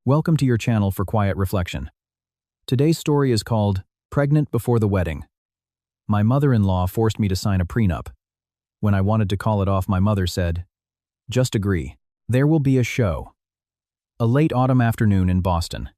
Welcome to your channel for quiet reflection. Today's story is called Pregnant Before the Wedding. My mother-in-law forced me to sign a prenup. When I wanted to call it off, my mother said, "Just agree. There will be a show." A late autumn afternoon in Boston.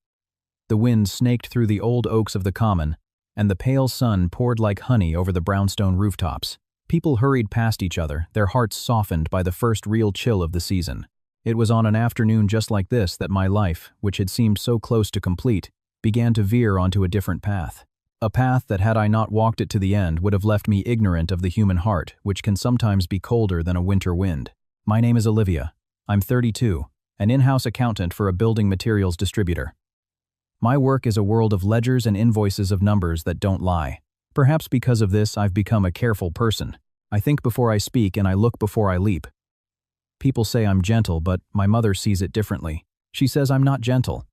The wind snaked through the old oaks of the common, and the pale sun poured like honey over the brownstone rooftops. People hurried past each other, their hearts softened by the first real chill of the season. It was on an afternoon just like this that my life, which had seemed so close to complete, began to veer onto a different path. A path that, had I not walked it to the end, would have left me ignorant of the human heart, which can sometimes be colder than a winter wind. My name is Olivia. I'm 32, an in-house accountant for a building materials distributor. My work is a world of ledgers and invoices of numbers that don't lie. Perhaps because of this, I've become a careful person. I think before I speak and I look before I leap. People say I'm gentle, but my mother sees it differently. She says I'm not gentle.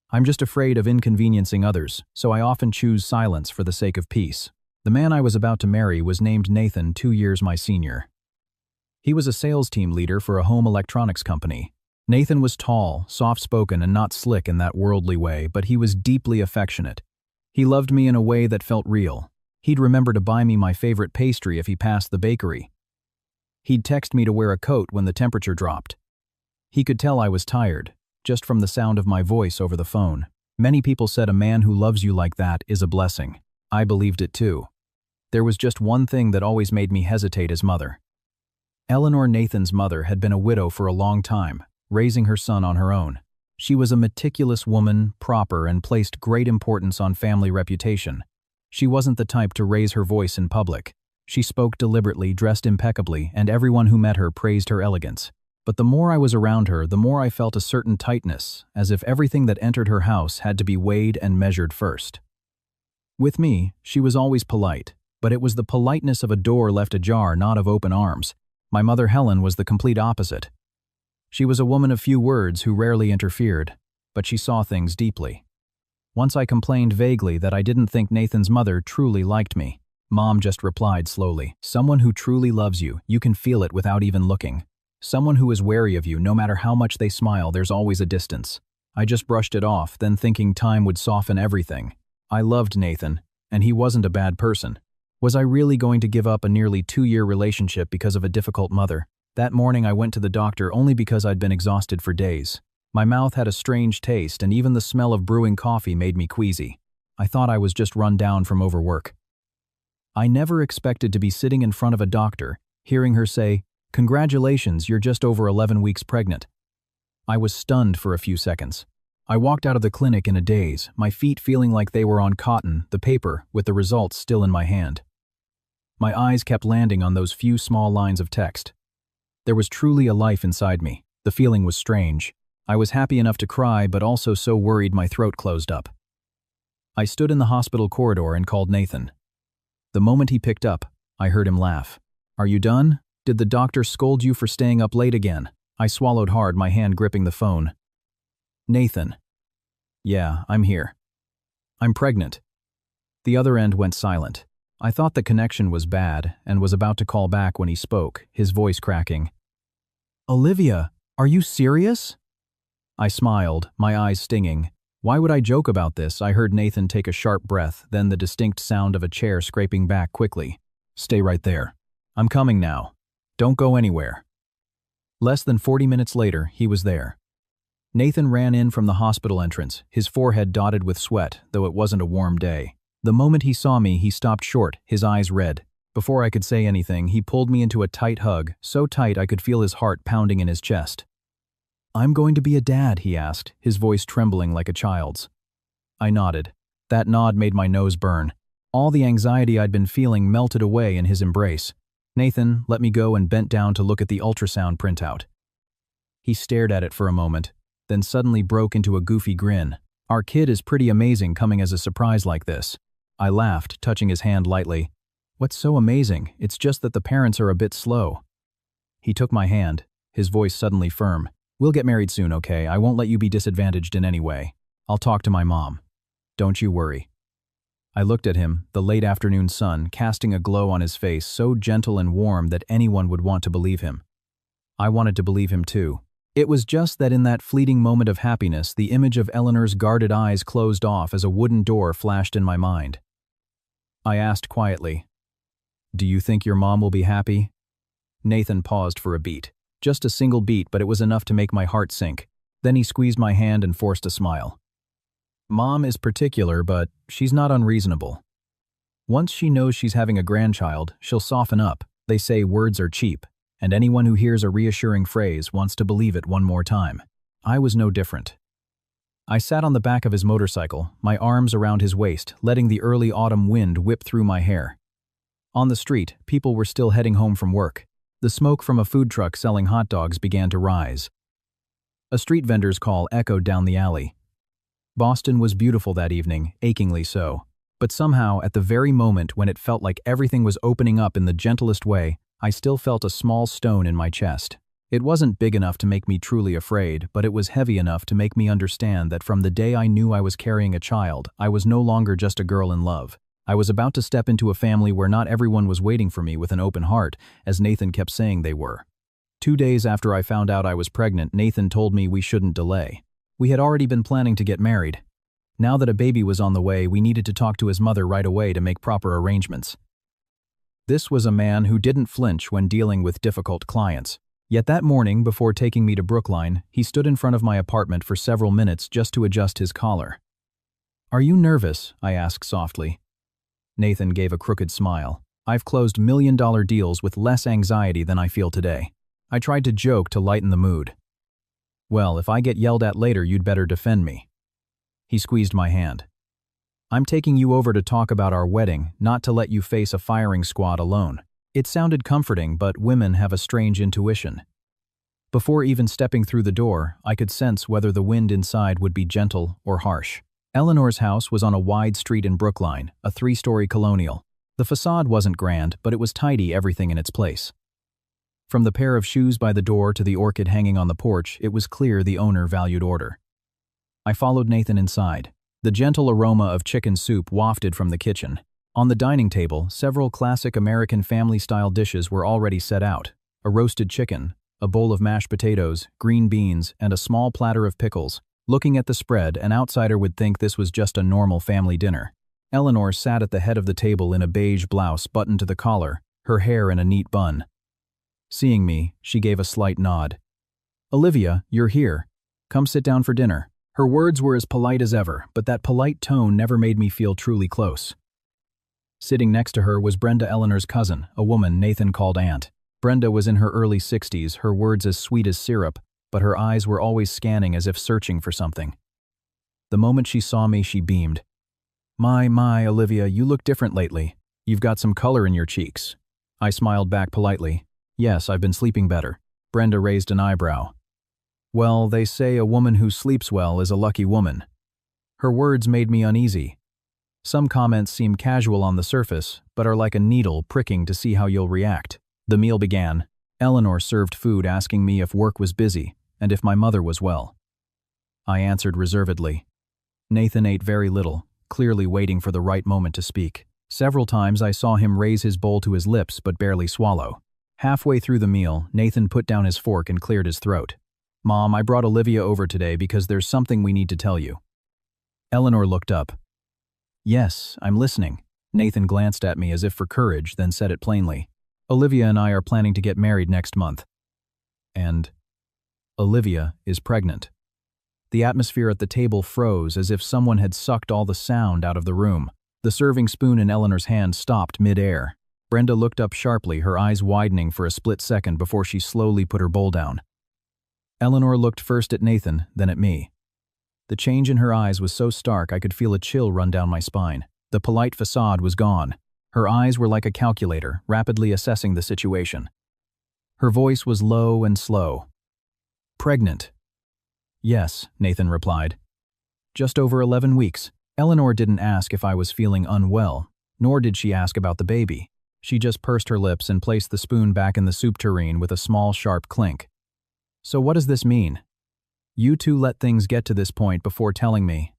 I'm just afraid of inconveniencing others, so I often choose silence for the sake of peace. The man I was about to marry was named Nathan, 2 years my senior. He was a sales team leader for a home electronics company. Nathan was tall, soft-spoken, and not slick in that worldly way, but he was deeply affectionate. He loved me in a way that felt real. He'd remember to buy me my favorite pastry if he passed the bakery. He'd text me to wear a coat when the temperature dropped. He could tell I was tired, just from the sound of my voice over the phone. Many people said a man who loves you like that is a blessing. I believed it too. There was just one thing that always made me hesitate: his mother. Eleanor, Nathan's mother, had been a widow for a long time, raising her son on her own. She was a meticulous woman, proper, and placed great importance on family reputation. She wasn't the type to raise her voice in public. She spoke deliberately, dressed impeccably, and everyone who met her praised her elegance. But the more I was around her, the more I felt a certain tightness, as if everything that entered her house had to be weighed and measured first. With me, she was always polite, but it was the politeness of a door left ajar, not of open arms. My mother Helen was the complete opposite. She was a woman of few words who rarely interfered, but she saw things deeply. Once I complained vaguely that I didn't think Nathan's mother truly liked me. Mom just replied slowly, "Someone who truly loves you, you can feel it without even looking. Someone who is wary of you, no matter how much they smile, there's always a distance." I just brushed it off, then thinking time would soften everything. I loved Nathan, and he wasn't a bad person. Was I really going to give up a nearly 2-year relationship because of a difficult mother? That morning I went to the doctor only because I'd been exhausted for days. My mouth had a strange taste, and even the smell of brewing coffee made me queasy. I thought I was just run down from overwork. I never expected to be sitting in front of a doctor, hearing her say, "Congratulations, you're just over 11 weeks pregnant." I was stunned for a few seconds. I walked out of the clinic in a daze, my feet feeling like they were on cotton, the paper with the results still in my hand. My eyes kept landing on those few small lines of text. There was truly a life inside me. The feeling was strange. I was happy enough to cry, but also so worried my throat closed up. I stood in the hospital corridor and called Nathan. The moment he picked up, I heard him laugh. "Are you done? Did the doctor scold you for staying up late again?" I swallowed hard, my hand gripping the phone. "Nathan." "Yeah, I'm here. I'm pregnant." The other end went silent. I thought the connection was bad and was about to call back when he spoke, his voice cracking. "Olivia, are you serious?" I smiled, my eyes stinging. Why would I joke about this? I heard Nathan take a sharp breath, then the distinct sound of a chair scraping back quickly. "Stay right there. I'm coming now. Don't go anywhere." Less than 40 minutes later, he was there. Nathan ran in from the hospital entrance, his forehead dotted with sweat, though it wasn't a warm day. The moment he saw me, he stopped short, his eyes red. Before I could say anything, he pulled me into a tight hug, so tight I could feel his heart pounding in his chest. "I'm going to be a dad," he asked, his voice trembling like a child's. I nodded. That nod made my nose burn. All the anxiety I'd been feeling melted away in his embrace. Nathan let me go and bent down to look at the ultrasound printout. He stared at it for a moment, then suddenly broke into a goofy grin. "Our kid is pretty amazing coming as a surprise like this." I laughed, touching his hand lightly. "What's so amazing? It's just that the parents are a bit slow." He took my hand, his voice suddenly firm. "We'll get married soon, okay? I won't let you be disadvantaged in any way. I'll talk to my mom. Don't you worry." I looked at him, the late afternoon sun casting a glow on his face so gentle and warm that anyone would want to believe him. I wanted to believe him too. It was just that in that fleeting moment of happiness, the image of Eleanor's guarded eyes closed off as a wooden door flashed in my mind. I asked quietly, "Do you think your mom will be happy?" Nathan paused for a beat. Just a single beat, but it was enough to make my heart sink. Then he squeezed my hand and forced a smile. "Mom is particular, but she's not unreasonable. Once she knows she's having a grandchild, she'll soften up. They say words are cheap, and anyone who hears a reassuring phrase wants to believe it one more time. I was no different." I sat on the back of his motorcycle, my arms around his waist, letting the early autumn wind whip through my hair. On the street, people were still heading home from work. The smoke from a food truck selling hot dogs began to rise. A street vendor's call echoed down the alley. Boston was beautiful that evening, achingly so. But somehow, at the very moment when it felt like everything was opening up in the gentlest way, I still felt a small stone in my chest. It wasn't big enough to make me truly afraid, but it was heavy enough to make me understand that from the day I knew I was carrying a child, I was no longer just a girl in love. I was about to step into a family where not everyone was waiting for me with an open heart, as Nathan kept saying they were. 2 days after I found out I was pregnant, Nathan told me we shouldn't delay. We had already been planning to get married. Now that a baby was on the way, we needed to talk to his mother right away to make proper arrangements. This was a man who didn't flinch when dealing with difficult clients. Yet that morning, before taking me to Brookline, he stood in front of my apartment for several minutes just to adjust his collar. "Are you nervous?" I asked softly. Nathan gave a crooked smile. "I've closed million-dollar deals with less anxiety than I feel today." I tried to joke to lighten the mood. "Well, if I get yelled at later, you'd better defend me." He squeezed my hand. "I'm taking you over to talk about our wedding, not to let you face a firing squad alone." It sounded comforting, but women have a strange intuition. Before even stepping through the door, I could sense whether the wind inside would be gentle or harsh. Eleanor's house was on a wide street in Brookline, a 3-story colonial. The facade wasn't grand, but it was tidy, everything in its place. From the pair of shoes by the door to the orchid hanging on the porch, it was clear the owner valued order. I followed Nathan inside. The gentle aroma of chicken soup wafted from the kitchen. On the dining table, several classic American family-style dishes were already set out. A roasted chicken, a bowl of mashed potatoes, green beans, and a small platter of pickles. Looking at the spread, an outsider would think this was just a normal family dinner. Eleanor sat at the head of the table in a beige blouse buttoned to the collar, her hair in a neat bun. Seeing me, she gave a slight nod. "Olivia, you're here. Come sit down for dinner." Her words were as polite as ever, but that polite tone never made me feel truly close. Sitting next to her was Brenda, Eleanor's cousin, a woman Nathan called Aunt. Brenda was in her early 60s, her words as sweet as syrup, but her eyes were always scanning as if searching for something. The moment she saw me, she beamed. My, Olivia, you look different lately. You've got some color in your cheeks." I smiled back politely. "Yes, I've been sleeping better." Brenda raised an eyebrow. "Well, they say a woman who sleeps well is a lucky woman." Her words made me uneasy. Some comments seem casual on the surface, but are like a needle pricking to see how you'll react. The meal began. Eleanor served food, asking me if work was busy and if my mother was well. I answered reservedly. Nathan ate very little, clearly waiting for the right moment to speak. Several times I saw him raise his bowl to his lips but barely swallow. Halfway through the meal, Nathan put down his fork and cleared his throat. "Mom, I brought Olivia over today because there's something we need to tell you." Eleanor looked up. "Yes, I'm listening." Nathan glanced at me as if for courage, then said it plainly. "Olivia and I are planning to get married next month. And Olivia is pregnant." The atmosphere at the table froze as if someone had sucked all the sound out of the room. The serving spoon in Eleanor's hand stopped mid-air. Brenda looked up sharply, her eyes widening for a split second before she slowly put her bowl down. Eleanor looked first at Nathan, then at me. The change in her eyes was so stark I could feel a chill run down my spine. The polite facade was gone. Her eyes were like a calculator, rapidly assessing the situation. Her voice was low and slow. "Pregnant." "Yes," Nathan replied. "Just over 11 weeks. Eleanor didn't ask if I was feeling unwell, nor did she ask about the baby. She just pursed her lips and placed the spoon back in the soup tureen with a small, sharp clink. "So what does this mean? You two let things get to this point before telling me."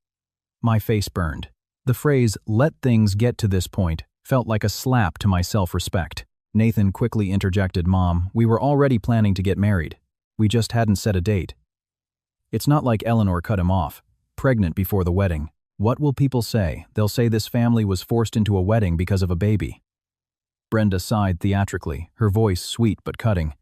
My face burned. The phrase, "let things get to this point," felt like a slap to my self-respect. Nathan quickly interjected, "Mom, we were already planning to get married." We just hadn't set a date. It's not like Eleanor cut him off, pregnant before the wedding. What will people say? They'll say this family was forced into a wedding because of a baby. Brenda sighed theatrically, her voice sweet but cutting.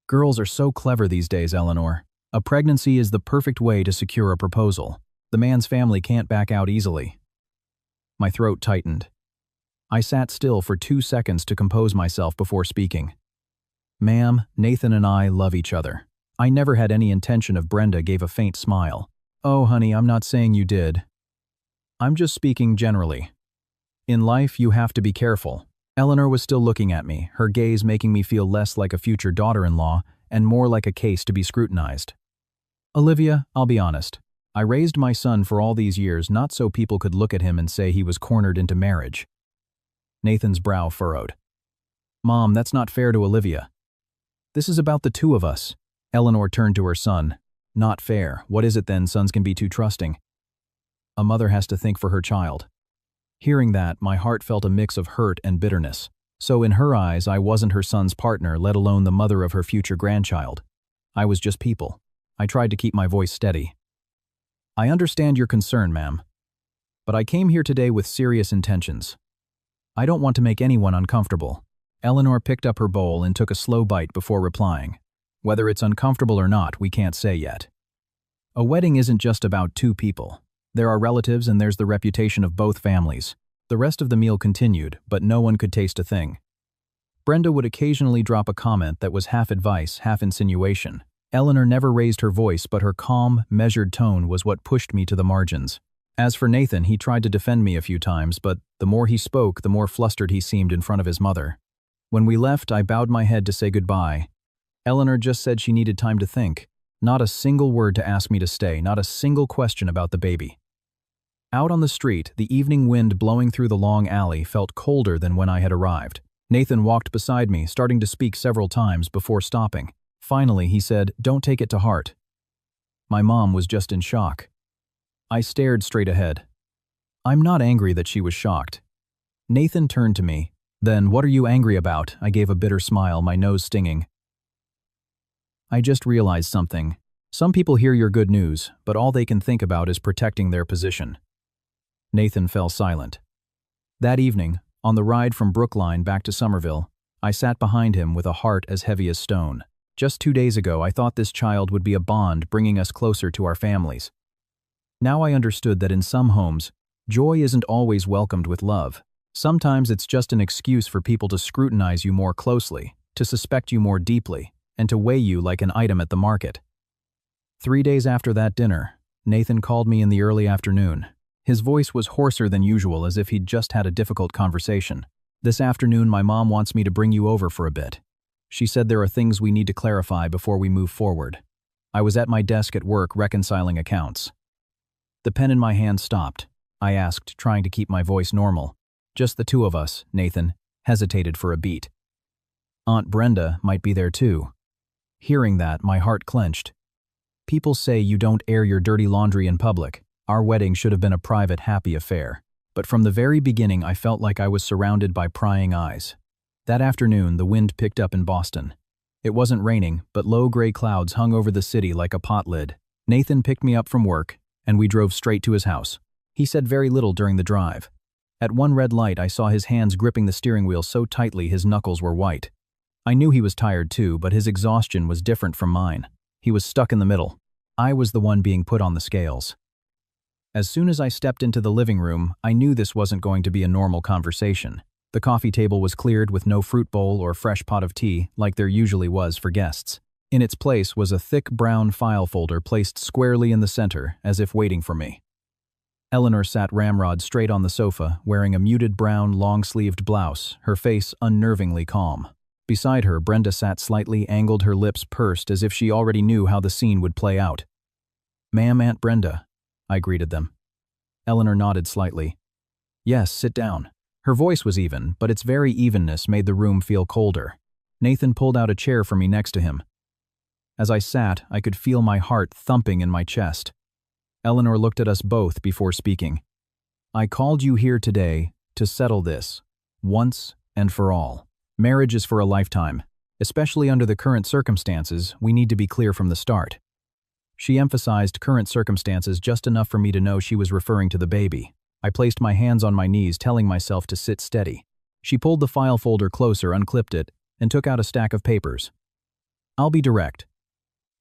Girls are so clever these days, Eleanor. A pregnancy is the perfect way to secure a proposal. The man's family can't back out easily. My throat tightened. I sat still for 2 seconds to compose myself before speaking. Ma'am, Nathan and I love each other. I never had any intention of. Brenda gave a faint smile. Oh, honey, I'm not saying you did. I'm just speaking generally. In life, you have to be careful. Eleanor was still looking at me, her gaze making me feel less like a future daughter-in-law and more like a case to be scrutinized. Olivia, I'll be honest. I raised my son for all these years not so people could look at him and say he was cornered into marriage. Nathan's brow furrowed. Mom, that's not fair to Olivia. This is about the two of us. Eleanor turned to her son. Not fair. What is it then? Sons can be too trusting. A mother has to think for her child. Hearing that, my heart felt a mix of hurt and bitterness. So in her eyes, I wasn't her son's partner, let alone the mother of her future grandchild. I was just people. I tried to keep my voice steady. I understand your concern, ma'am. But I came here today with serious intentions. I don't want to make anyone uncomfortable. Eleanor picked up her bowl and took a slow bite before replying. Whether it's uncomfortable or not, we can't say yet. A wedding isn't just about two people. There are relatives and there's the reputation of both families. The rest of the meal continued, but no one could taste a thing. Brenda would occasionally drop a comment that was half advice, half insinuation. Eleanor never raised her voice, but her calm, measured tone was what pushed me to the margins. As for Nathan, he tried to defend me a few times, but the more he spoke, the more flustered he seemed in front of his mother. When we left, I bowed my head to say goodbye. Eleanor just said she needed time to think. Not a single word to ask me to stay, not a single question about the baby. Out on the street, the evening wind blowing through the long alley felt colder than when I had arrived. Nathan walked beside me, starting to speak several times before stopping. Finally, he said, "Don't take it to heart." My mom was just in shock. I stared straight ahead. I'm not angry that she was shocked. Nathan turned to me. Then, what are you angry about? I gave a bitter smile, my nose stinging. I just realized something. Some people hear your good news, but all they can think about is protecting their position. Nathan fell silent. That evening, on the ride from Brookline back to Somerville, I sat behind him with a heart as heavy as stone. Just 2 days ago, I thought this child would be a bond bringing us closer to our families. Now I understood that in some homes, joy isn't always welcomed with love. Sometimes it's just an excuse for people to scrutinize you more closely, to suspect you more deeply, and to weigh you like an item at the market. 3 days after that dinner, Nathan called me in the early afternoon. His voice was hoarser than usual, as if he'd just had a difficult conversation. This afternoon, my mom wants me to bring you over for a bit. She said there are things we need to clarify before we move forward. I was at my desk at work reconciling accounts. The pen in my hand stopped. I asked, trying to keep my voice normal. Just the two of us, Nathan, hesitated for a beat. Aunt Brenda might be there too. Hearing that, my heart clenched. People say you don't air your dirty laundry in public. Our wedding should have been a private, happy affair. But from the very beginning, I felt like I was surrounded by prying eyes. That afternoon, the wind picked up in Boston. It wasn't raining, but low gray clouds hung over the city like a pot lid. Nathan picked me up from work, and we drove straight to his house. He said very little during the drive. At one red light, I saw his hands gripping the steering wheel so tightly his knuckles were white. I knew he was tired too, but his exhaustion was different from mine. He was stuck in the middle. I was the one being put on the scales. As soon as I stepped into the living room, I knew this wasn't going to be a normal conversation. The coffee table was cleared with no fruit bowl or fresh pot of tea like there usually was for guests. In its place was a thick brown file folder placed squarely in the center, as if waiting for me. Eleanor sat ramrod straight on the sofa, wearing a muted brown long-sleeved blouse, her face unnervingly calm. Beside her, Brenda sat slightly angled, her lips pursed as if she already knew how the scene would play out. "Ma'am, Aunt Brenda," I greeted them. Eleanor nodded slightly. "Yes, sit down." Her voice was even, but its very evenness made the room feel colder. Nathan pulled out a chair for me next to him. As I sat, I could feel my heart thumping in my chest. Eleanor looked at us both before speaking. "I called you here today to settle this, once and for all. Marriage is for a lifetime. Especially under the current circumstances, we need to be clear from the start. She emphasized current circumstances just enough for me to know she was referring to the baby. I placed my hands on my knees, telling myself to sit steady. She pulled the file folder closer, unclipped it, and took out a stack of papers. I'll be direct.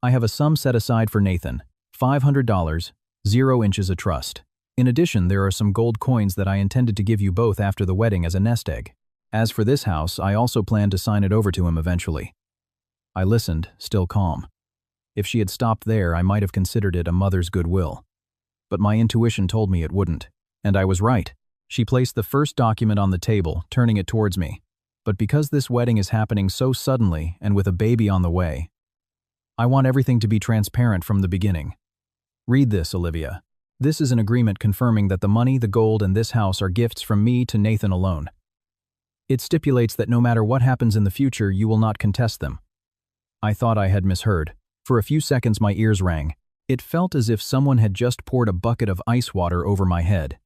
I have a sum set aside for Nathan, $500, 0 inches of trust. In addition, there are some gold coins that I intended to give you both after the wedding as a nest egg. As for this house, I also plan to sign it over to him eventually. I listened, still calm. If she had stopped there, I might have considered it a mother's goodwill. But my intuition told me it wouldn't, and I was right. She placed the first document on the table, turning it towards me. But because this wedding is happening so suddenly and with a baby on the way, I want everything to be transparent from the beginning. Read this, Olivia. This is an agreement confirming that the money, the gold, and this house are gifts from me to Nathan alone. It stipulates that no matter what happens in the future, you will not contest them. I thought I had misheard. For a few seconds my ears rang. It felt as if someone had just poured a bucket of ice water over my head.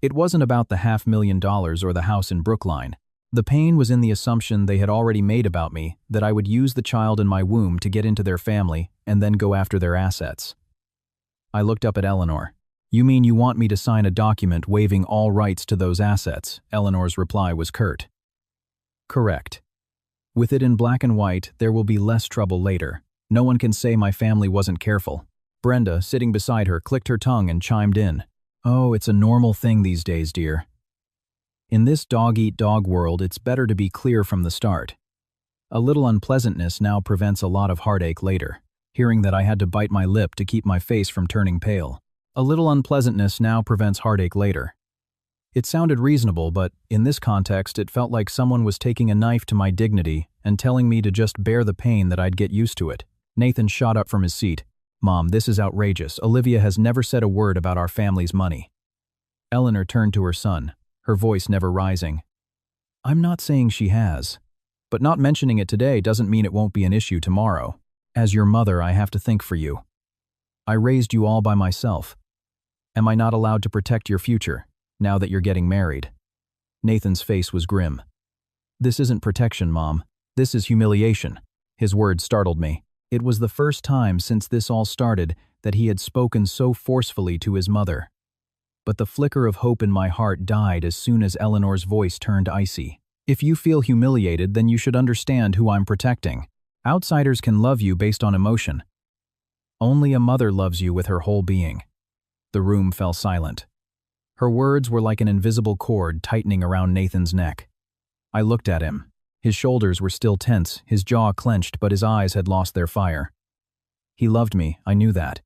It wasn't about the $500,000 or the house in Brookline. The pain was in the assumption they had already made about me, that I would use the child in my womb to get into their family and then go after their assets. I looked up at Eleanor. You mean you want me to sign a document waiving all rights to those assets? Eleanor's reply was curt. Correct. With it in black and white, there will be less trouble later. No one can say my family wasn't careful. Brenda, sitting beside her, clicked her tongue and chimed in. Oh, it's a normal thing these days, dear. In this dog-eat-dog world, it's better to be clear from the start. A little unpleasantness now prevents a lot of heartache later. Hearing that I had to bite my lip to keep my face from turning pale. A little unpleasantness now prevents heartache later. It sounded reasonable, but in this context, it felt like someone was taking a knife to my dignity and telling me to just bear the pain that I'd get used to it. Nathan shot up from his seat. Mom, this is outrageous. Olivia has never said a word about our family's money. Eleanor turned to her son, her voice never rising. I'm not saying she has, but not mentioning it today doesn't mean it won't be an issue tomorrow. As your mother, I have to think for you. I raised you all by myself. Am I not allowed to protect your future, now that you're getting married? Nathan's face was grim. This isn't protection, Mom. This is humiliation. His words startled me. It was the first time since this all started that he had spoken so forcefully to his mother. But the flicker of hope in my heart died as soon as Eleanor's voice turned icy. If you feel humiliated, then you should understand who I'm protecting. Outsiders can love you based on emotion. Only a mother loves you with her whole being. The room fell silent. Her words were like an invisible cord tightening around Nathan's neck. I looked at him. His shoulders were still tense, his jaw clenched, but his eyes had lost their fire. He loved me, I knew that.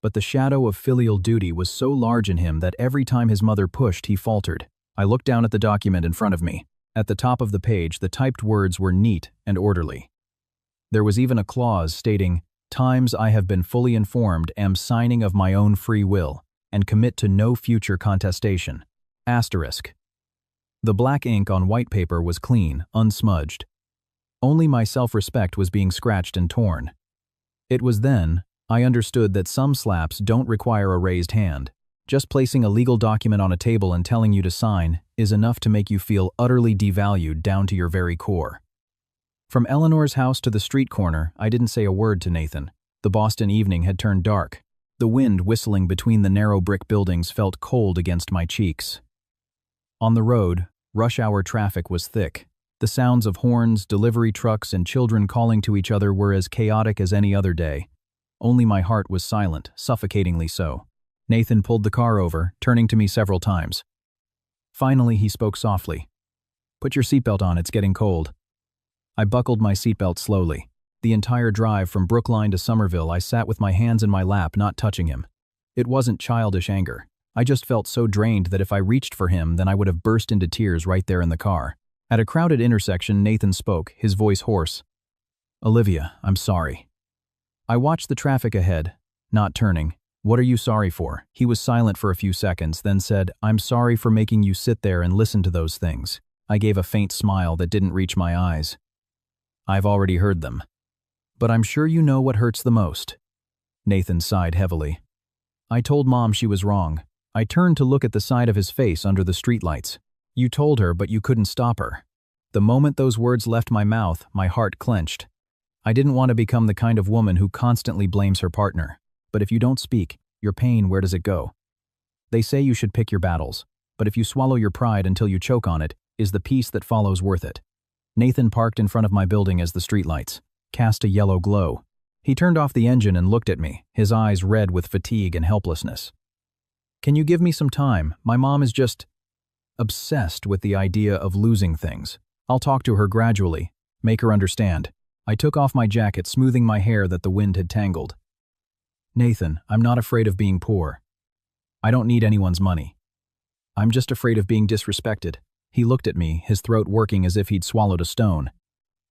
But the shadow of filial duty was so large in him that every time his mother pushed, he faltered. I looked down at the document in front of me. At the top of the page, the typed words were neat and orderly. There was even a clause stating, "Times I have been fully informed, am signing of my own free will, and commit to no future contestation." Asterisk. The black ink on white paper was clean, unsmudged. Only my self-respect was being scratched and torn. It was then I understood that some slaps don't require a raised hand. Just placing a legal document on a table and telling you to sign is enough to make you feel utterly devalued down to your very core. From Eleanor's house to the street corner, I didn't say a word to Nathan. The Boston evening had turned dark. The wind whistling between the narrow brick buildings felt cold against my cheeks. On the road, rush-hour traffic was thick. The sounds of horns, delivery trucks, and children calling to each other were as chaotic as any other day. Only my heart was silent, suffocatingly so. Nathan pulled the car over, turning to me several times. Finally, he spoke softly. "Put your seatbelt on, it's getting cold." I buckled my seatbelt slowly. The entire drive from Brookline to Somerville, I sat with my hands in my lap, not touching him. It wasn't childish anger. I just felt so drained that if I reached for him, then I would have burst into tears right there in the car. At a crowded intersection, Nathan spoke, his voice hoarse. "Olivia, I'm sorry." I watched the traffic ahead, not turning. "What are you sorry for?" He was silent for a few seconds, then said, "I'm sorry for making you sit there and listen to those things." I gave a faint smile that didn't reach my eyes. "I've already heard them. But I'm sure you know what hurts the most." Nathan sighed heavily. "I told Mom she was wrong." I turned to look at the side of his face under the streetlights. "You told her, but you couldn't stop her." The moment those words left my mouth, my heart clenched. I didn't want to become the kind of woman who constantly blames her partner. But if you don't speak, your pain, where does it go? They say you should pick your battles, but if you swallow your pride until you choke on it, is the peace that follows worth it? Nathan parked in front of my building as the streetlights cast a yellow glow. He turned off the engine and looked at me, his eyes red with fatigue and helplessness. Can you give me some time? My mom is just obsessed with the idea of losing things. I'll talk to her gradually, make her understand. I took off my jacket, smoothing my hair that the wind had tangled. Nathan, I'm not afraid of being poor. I don't need anyone's money. I'm just afraid of being disrespected. He looked at me, his throat working as if he'd swallowed a stone.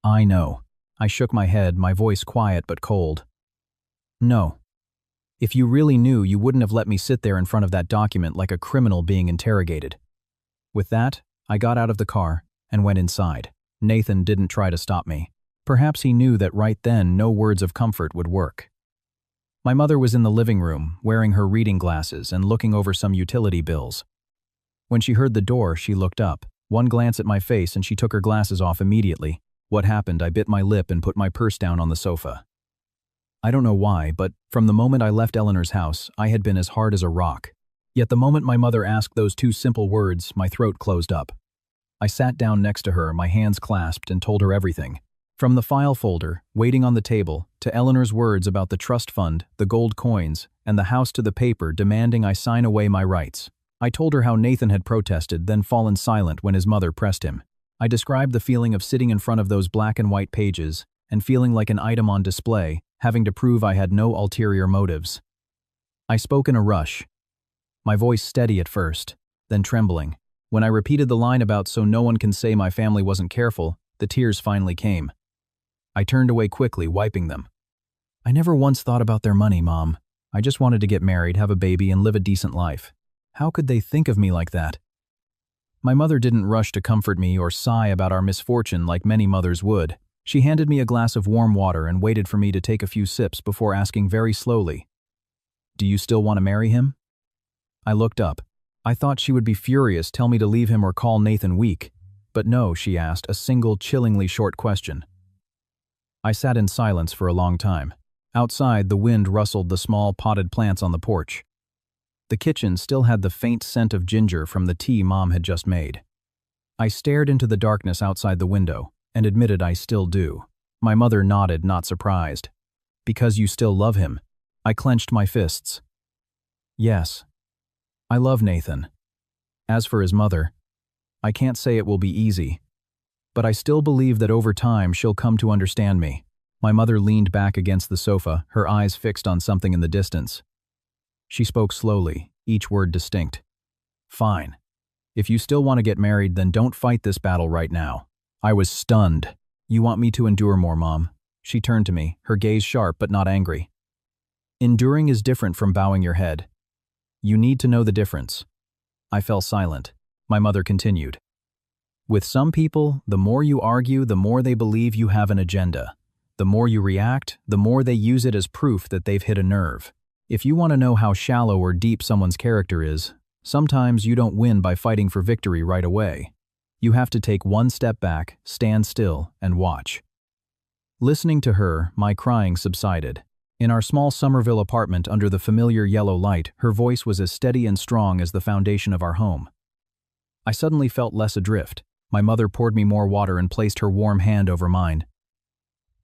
I know. I shook my head, my voice quiet but cold. No. If you really knew, you wouldn't have let me sit there in front of that document like a criminal being interrogated. With that, I got out of the car and went inside. Nathan didn't try to stop me. Perhaps he knew that right then no words of comfort would work. My mother was in the living room, wearing her reading glasses and looking over some utility bills. When she heard the door, she looked up. One glance at my face and she took her glasses off immediately. What happened? I bit my lip and put my purse down on the sofa. I don't know why, but from the moment I left Eleanor's house, I had been as hard as a rock. Yet the moment my mother asked those two simple words, my throat closed up. I sat down next to her, my hands clasped, and told her everything. From the file folder, waiting on the table, to Eleanor's words about the trust fund, the gold coins, and the house to the paper demanding I sign away my rights. I told her how Nathan had protested, then fallen silent when his mother pressed him. I described the feeling of sitting in front of those black and white pages and feeling like an item on display, having to prove I had no ulterior motives. I spoke in a rush, my voice steady at first, then trembling. When I repeated the line about so no one can say my family wasn't careful, the tears finally came. I turned away quickly, wiping them. I never once thought about their money, Mom. I just wanted to get married, have a baby, and live a decent life. How could they think of me like that? My mother didn't rush to comfort me or sigh about our misfortune like many mothers would. She handed me a glass of warm water and waited for me to take a few sips before asking very slowly, "Do you still want to marry him?" I looked up. I thought she would be furious, tell me to leave him or call Nathan weak. But no, she asked, a single, chillingly short question. I sat in silence for a long time. Outside, the wind rustled the small potted plants on the porch. The kitchen still had the faint scent of ginger from the tea Mom had just made. I stared into the darkness outside the window and admitted I still do. My mother nodded, not surprised. "Because you still love him." I clenched my fists. "Yes. I love Nathan. As for his mother, I can't say it will be easy. But I still believe that over time she'll come to understand me." My mother leaned back against the sofa, her eyes fixed on something in the distance. She spoke slowly, each word distinct. "Fine. If you still want to get married, then don't fight this battle right now." I was stunned. "You want me to endure more, Mom?" She turned to me, her gaze sharp but not angry. "Enduring is different from bowing your head. You need to know the difference." I fell silent. My mother continued. "With some people, the more you argue, the more they believe you have an agenda. The more you react, the more they use it as proof that they've hit a nerve. If you want to know how shallow or deep someone's character is, sometimes you don't win by fighting for victory right away. You have to take one step back, stand still, and watch." Listening to her, my crying subsided. In our small Somerville apartment under the familiar yellow light, her voice was as steady and strong as the foundation of our home. I suddenly felt less adrift. My mother poured me more water and placed her warm hand over mine.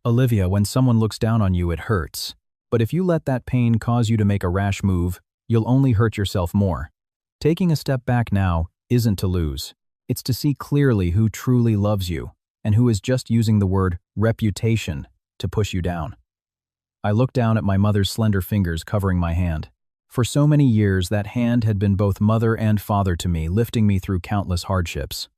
"Olivia, when someone looks down on you, it hurts. But if you let that pain cause you to make a rash move, you'll only hurt yourself more. Taking a step back now isn't to lose. It's to see clearly who truly loves you and who is just using the word reputation to push you down." I looked down at my mother's slender fingers covering my hand. For so many years, that hand had been both mother and father to me, lifting me through countless hardships.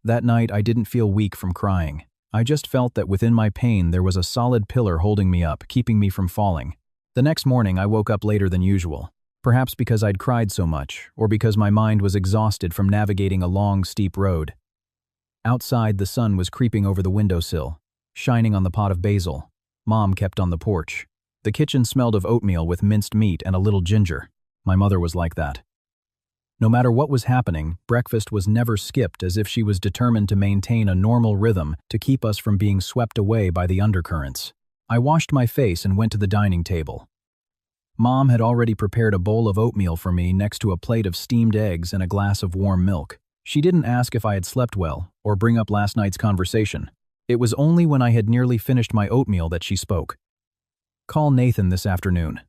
That night, I didn't feel weak from crying. I just felt that within my pain there was a solid pillar holding me up, keeping me from falling. The next morning, I woke up later than usual. Perhaps because I'd cried so much, or because my mind was exhausted from navigating a long, steep road. Outside, the sun was creeping over the windowsill, shining on the pot of basil. Mom kept on the porch. The kitchen smelled of oatmeal with minced meat and a little ginger. My mother was like that. No matter what was happening, breakfast was never skipped, as if she was determined to maintain a normal rhythm to keep us from being swept away by the undercurrents. I washed my face and went to the dining table. Mom had already prepared a bowl of oatmeal for me next to a plate of steamed eggs and a glass of warm milk. She didn't ask if I had slept well or bring up last night's conversation. It was only when I had nearly finished my oatmeal that she spoke. "Call Nathan this afternoon."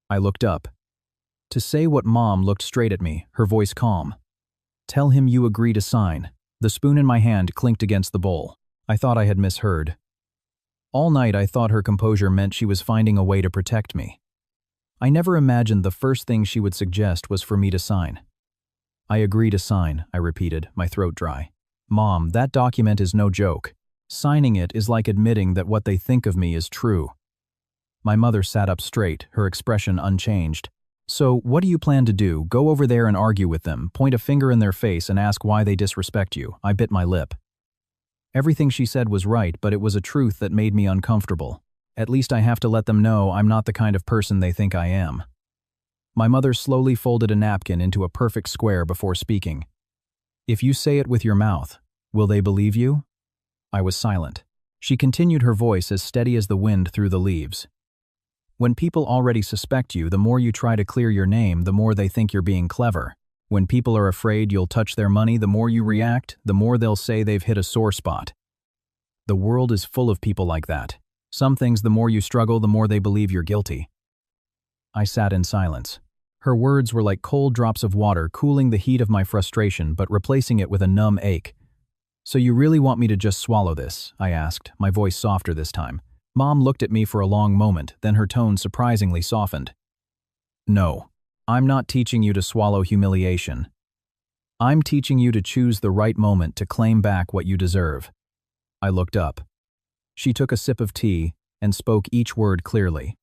I looked up. To say what, Mom looked straight at me, her voice calm. "Tell him you agree to sign." The spoon in my hand clinked against the bowl. I thought I had misheard. All night I thought her composure meant she was finding a way to protect me. I never imagined the first thing she would suggest was for me to sign. "I agree to sign," I repeated, my throat dry. "Mom, that document is no joke. Signing it is like admitting that what they think of me is true." My mother sat up straight, her expression unchanged. "So, what do you plan to do? Go over there and argue with them, point a finger in their face and ask why they disrespect you?" I bit my lip. Everything she said was right, but it was a truth that made me uncomfortable. At least I have to let them know I'm not the kind of person they think I am. My mother slowly folded a napkin into a perfect square before speaking. "If you say it with your mouth, will they believe you?" I was silent. She continued, her voice as steady as the wind through the leaves. "When people already suspect you, the more you try to clear your name, the more they think you're being clever. When people are afraid you'll touch their money, the more you react, the more they'll say they've hit a sore spot. The world is full of people like that. Some things, the more you struggle, the more they believe you're guilty." I sat in silence. Her words were like cold drops of water, cooling the heat of my frustration but replacing it with a numb ache. "So you really want me to just swallow this?" I asked, my voice softer this time. Mom looked at me for a long moment, then her tone surprisingly softened. "No, I'm not teaching you to swallow humiliation. I'm teaching you to choose the right moment to claim back what you deserve." I looked up. She took a sip of tea and spoke each word clearly.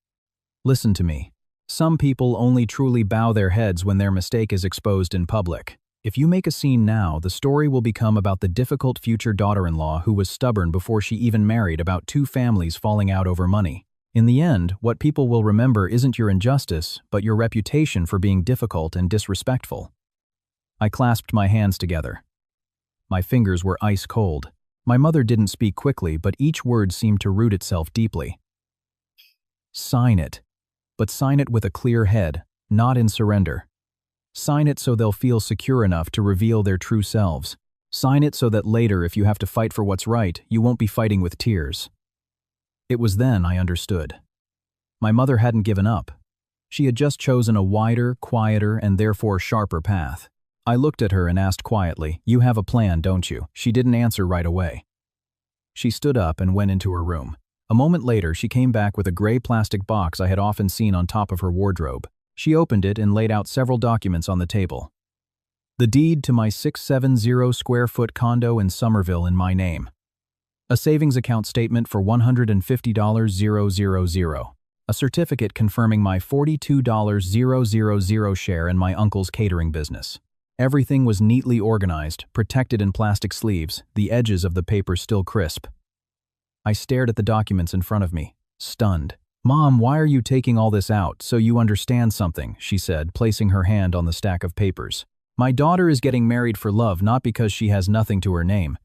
"Listen to me. Some people only truly bow their heads when their mistake is exposed in public. If you make a scene now, the story will become about the difficult future daughter-in-law who was stubborn before she even married, about two families falling out over money. In the end, what people will remember isn't your injustice, but your reputation for being difficult and disrespectful." I clasped my hands together. My fingers were ice cold. My mother didn't speak quickly, but each word seemed to root itself deeply. "Sign it. But sign it with a clear head, not in surrender. Sign it so they'll feel secure enough to reveal their true selves. Sign it so that later, if you have to fight for what's right, you won't be fighting with tears." It was then I understood. My mother hadn't given up. She had just chosen a wider, quieter, and therefore sharper path. I looked at her and asked quietly, "You have a plan, don't you?" She didn't answer right away. She stood up and went into her room. A moment later, she came back with a gray plastic box I had often seen on top of her wardrobe. She opened it and laid out several documents on the table. "The deed to my 670 square foot condo in Somerville in my name. A savings account statement for $150,000. A certificate confirming my $42,000 share in my uncle's catering business." Everything was neatly organized, protected in plastic sleeves, the edges of the paper still crisp. I stared at the documents in front of me, stunned. "Mom, why are you taking all this out? So you understand something," she said, placing her hand on the stack of papers. "My daughter is getting married for love, not because she has nothing to her name.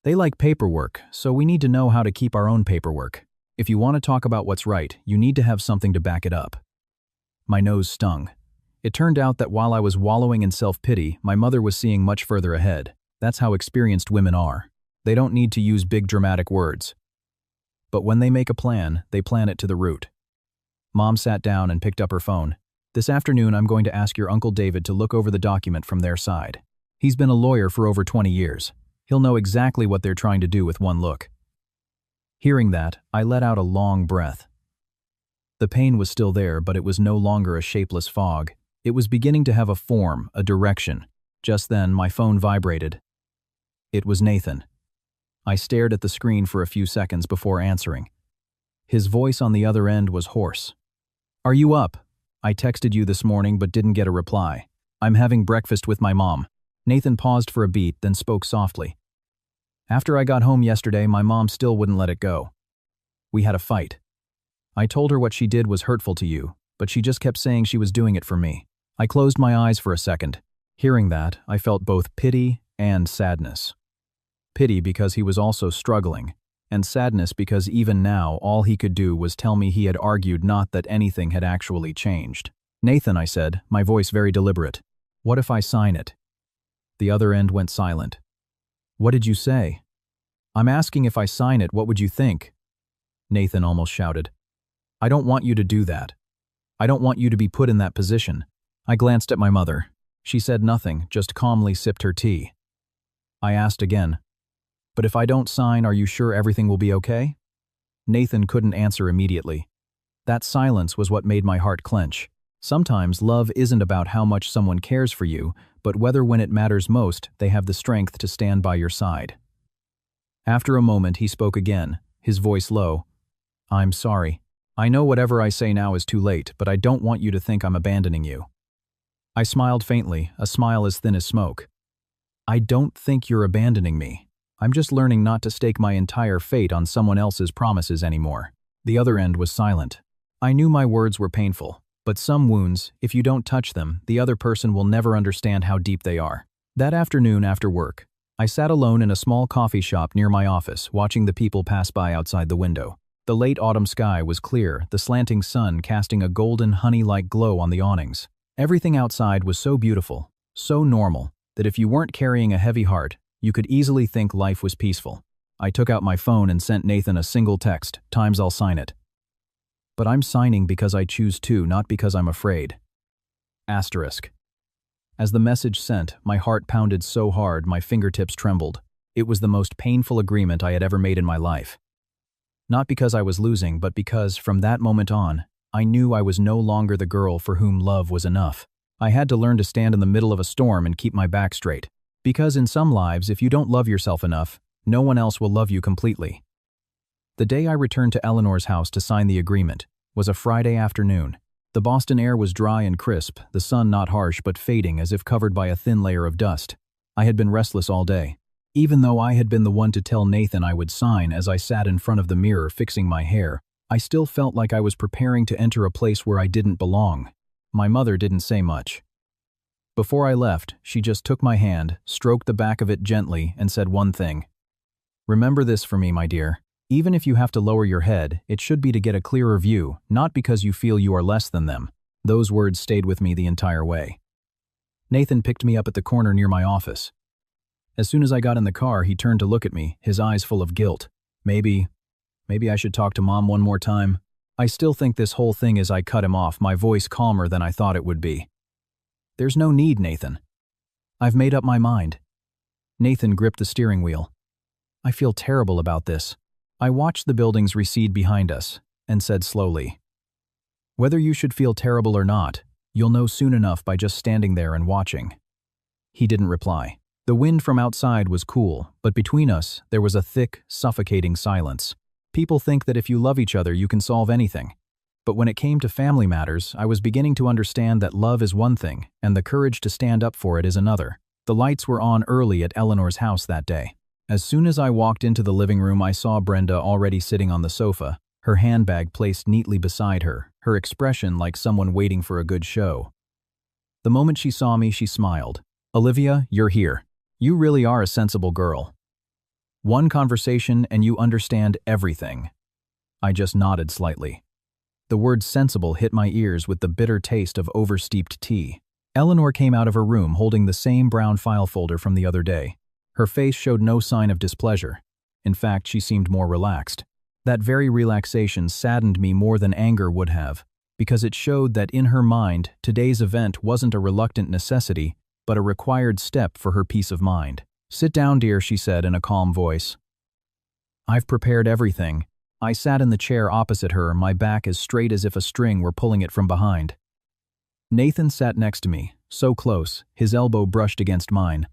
They like paperwork, so we need to know how to keep our own paperwork. If you want to talk about what's right, you need to have something to back it up." My nose stung. It turned out that while I was wallowing in self-pity, my mother was seeing much further ahead. That's how experienced women are. They don't need to use big dramatic words. But when they make a plan, they plan it to the root. Mom sat down and picked up her phone. "This afternoon, I'm going to ask your Uncle David to look over the document from their side. He's been a lawyer for over 20 years. He'll know exactly what they're trying to do with one look." Hearing that, I let out a long breath. The pain was still there, but it was no longer a shapeless fog. It was beginning to have a form, a direction. Just then, my phone vibrated. It was Nathan. I stared at the screen for a few seconds before answering. His voice on the other end was hoarse. "Are you up? I texted you this morning but didn't get a reply. I'm having breakfast with my mom." Nathan paused for a beat, then spoke softly. "After I got home yesterday, my mom still wouldn't let it go. We had a fight. I told her what she did was hurtful to you, but she just kept saying she was doing it for me. I closed my eyes for a second. Hearing that, I felt both pity and sadness. Pity because he was also struggling, and sadness because even now all he could do was tell me he had argued, not that anything had actually changed. "Nathan," I said, my voice very deliberate. "What if I sign it?" The other end went silent. "What did you say?" "I'm asking, if I sign it, what would you think?" Nathan almost shouted. "I don't want you to do that. I don't want you to be put in that position." I glanced at my mother. She said nothing, just calmly sipped her tea. I asked again, "But if I don't sign, are you sure everything will be okay?" Nathan couldn't answer immediately. That silence was what made my heart clench. Sometimes love isn't about how much someone cares for you, but whether when it matters most, they have the strength to stand by your side. After a moment, he spoke again, his voice low. "I'm sorry. I know whatever I say now is too late, but I don't want you to think I'm abandoning you." I smiled faintly, a smile as thin as smoke. "I don't think you're abandoning me. I'm just learning not to stake my entire fate on someone else's promises anymore." The other end was silent. I knew my words were painful, but some wounds, if you don't touch them, the other person will never understand how deep they are. That afternoon after work, I sat alone in a small coffee shop near my office, watching the people pass by outside the window. The late autumn sky was clear, the slanting sun casting a golden honey-like glow on the awnings. Everything outside was so beautiful, so normal, that if you weren't carrying a heavy heart, you could easily think life was peaceful. I took out my phone and sent Nathan a single text, "Times I'll sign it. But I'm signing because I choose to, not because I'm afraid." Asterisk. As the message sent, my heart pounded so hard my fingertips trembled. It was the most painful agreement I had ever made in my life. Not because I was losing, but because, from that moment on, I knew I was no longer the girl for whom love was enough. I had to learn to stand in the middle of a storm and keep my back straight. Because in some lives, if you don't love yourself enough, no one else will love you completely. The day I returned to Eleanor's house to sign the agreement was a Friday afternoon. The Boston air was dry and crisp, the sun not harsh but fading as if covered by a thin layer of dust. I had been restless all day. Even though I had been the one to tell Nathan I would sign, as I sat in front of the mirror fixing my hair, I still felt like I was preparing to enter a place where I didn't belong. My mother didn't say much. Before I left, she just took my hand, stroked the back of it gently, and said one thing. "Remember this for me, my dear. Even if you have to lower your head, it should be to get a clearer view, not because you feel you are less than them." Those words stayed with me the entire way. Nathan picked me up at the corner near my office. As soon as I got in the car, he turned to look at me, his eyes full of guilt. Maybe I should talk to Mom one more time. I still think this whole thing is. I cut him off, my voice calmer than I thought it would be. "There's no need, Nathan. I've made up my mind." Nathan gripped the steering wheel. "I feel terrible about this." I watched the buildings recede behind us and said slowly, "Whether you should feel terrible or not, you'll know soon enough by just standing there and watching." He didn't reply. The wind from outside was cool, but between us, there was a thick, suffocating silence. People think that if you love each other, you can solve anything. But when it came to family matters, I was beginning to understand that love is one thing, and the courage to stand up for it is another. The lights were on early at Eleanor's house that day. As soon as I walked into the living room, I saw Brenda already sitting on the sofa, her handbag placed neatly beside her, her expression like someone waiting for a good show. The moment she saw me, she smiled. "Olivia, you're here. You really are a sensible girl. One conversation and you understand everything." I just nodded slightly. The word sensible hit my ears with the bitter taste of oversteeped tea. Eleanor came out of her room holding the same brown file folder from the other day. Her face showed no sign of displeasure. In fact, she seemed more relaxed. That very relaxation saddened me more than anger would have, because it showed that in her mind, today's event wasn't a reluctant necessity, but a required step for her peace of mind. "Sit down, dear," she said in a calm voice. "I've prepared everything." I sat in the chair opposite her, my back as straight as if a string were pulling it from behind. Nathan sat next to me, so close, his elbow brushed against mine.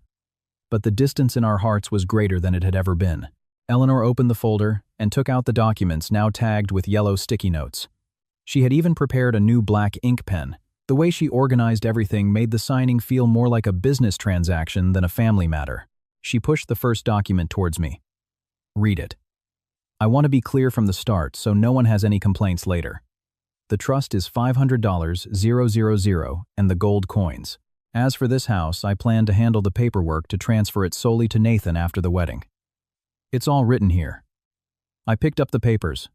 But the distance in our hearts was greater than it had ever been. Eleanor opened the folder and took out the documents now tagged with yellow sticky notes. She had even prepared a new black ink pen. The way she organized everything made the signing feel more like a business transaction than a family matter. She pushed the first document towards me. "Read it. I want to be clear from the start so no one has any complaints later. The trust is $500, 000, and the gold coins. As for this house, I plan to handle the paperwork to transfer it solely to Nathan after the wedding. It's all written here. I picked up the papers.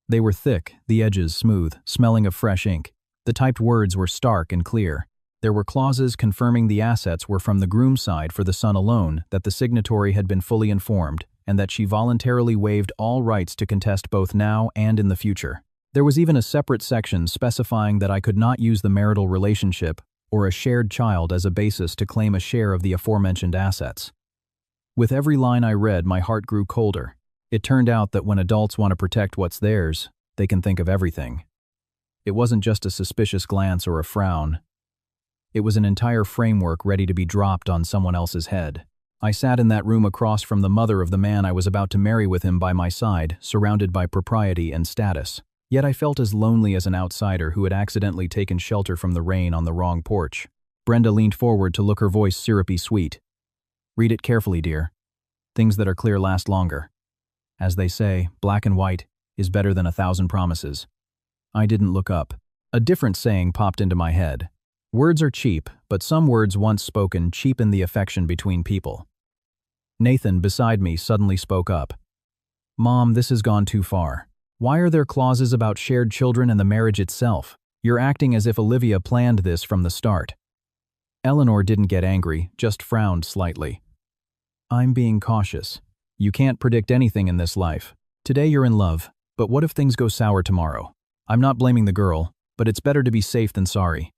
They were thick, the edges smooth, smelling of fresh ink. The typed words were stark and clear. There were clauses confirming the assets were from the groom's side for the son alone, that the signatory had been fully informed, and that she voluntarily waived all rights to contest both now and in the future. There was even a separate section specifying that I could not use the marital relationship or a shared child as a basis to claim a share of the aforementioned assets. With every line I read, my heart grew colder. It turned out that when adults want to protect what's theirs, they can think of everything. It wasn't just a suspicious glance or a frown. It was an entire framework ready to be dropped on someone else's head. I sat in that room across from the mother of the man I was about to marry with him by my side, surrounded by propriety and status. Yet I felt as lonely as an outsider who had accidentally taken shelter from the rain on the wrong porch. Brenda leaned forward to look, her voice syrupy sweet. "Read it carefully, dear. Things that are clear last longer. As they say, black and white is better than 1,000 promises." I didn't look up. A different saying popped into my head. Words are cheap, but some words once spoken cheapen the affection between people. Nathan, beside me, suddenly spoke up. "Mom, this has gone too far. Why are there clauses about shared children and the marriage itself? You're acting as if Olivia planned this from the start." Eleanor didn't get angry, just frowned slightly. "I'm being cautious. You can't predict anything in this life. Today you're in love, but what if things go sour tomorrow? I'm not blaming the girl, but it's better to be safe than sorry."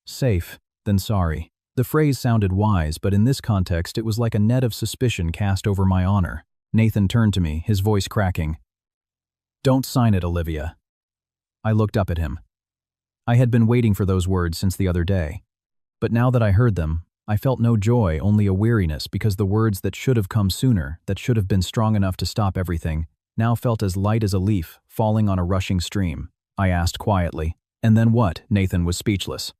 Safe than sorry. The phrase sounded wise, but in this context it was like a net of suspicion cast over my honor. Nathan turned to me, his voice cracking. "Don't sign it, Olivia." I looked up at him. I had been waiting for those words since the other day. But now that I heard them, I felt no joy, only a weariness, because the words that should have come sooner, that should have been strong enough to stop everything, now felt as light as a leaf falling on a rushing stream. I asked quietly, "And then what?" Nathan was speechless.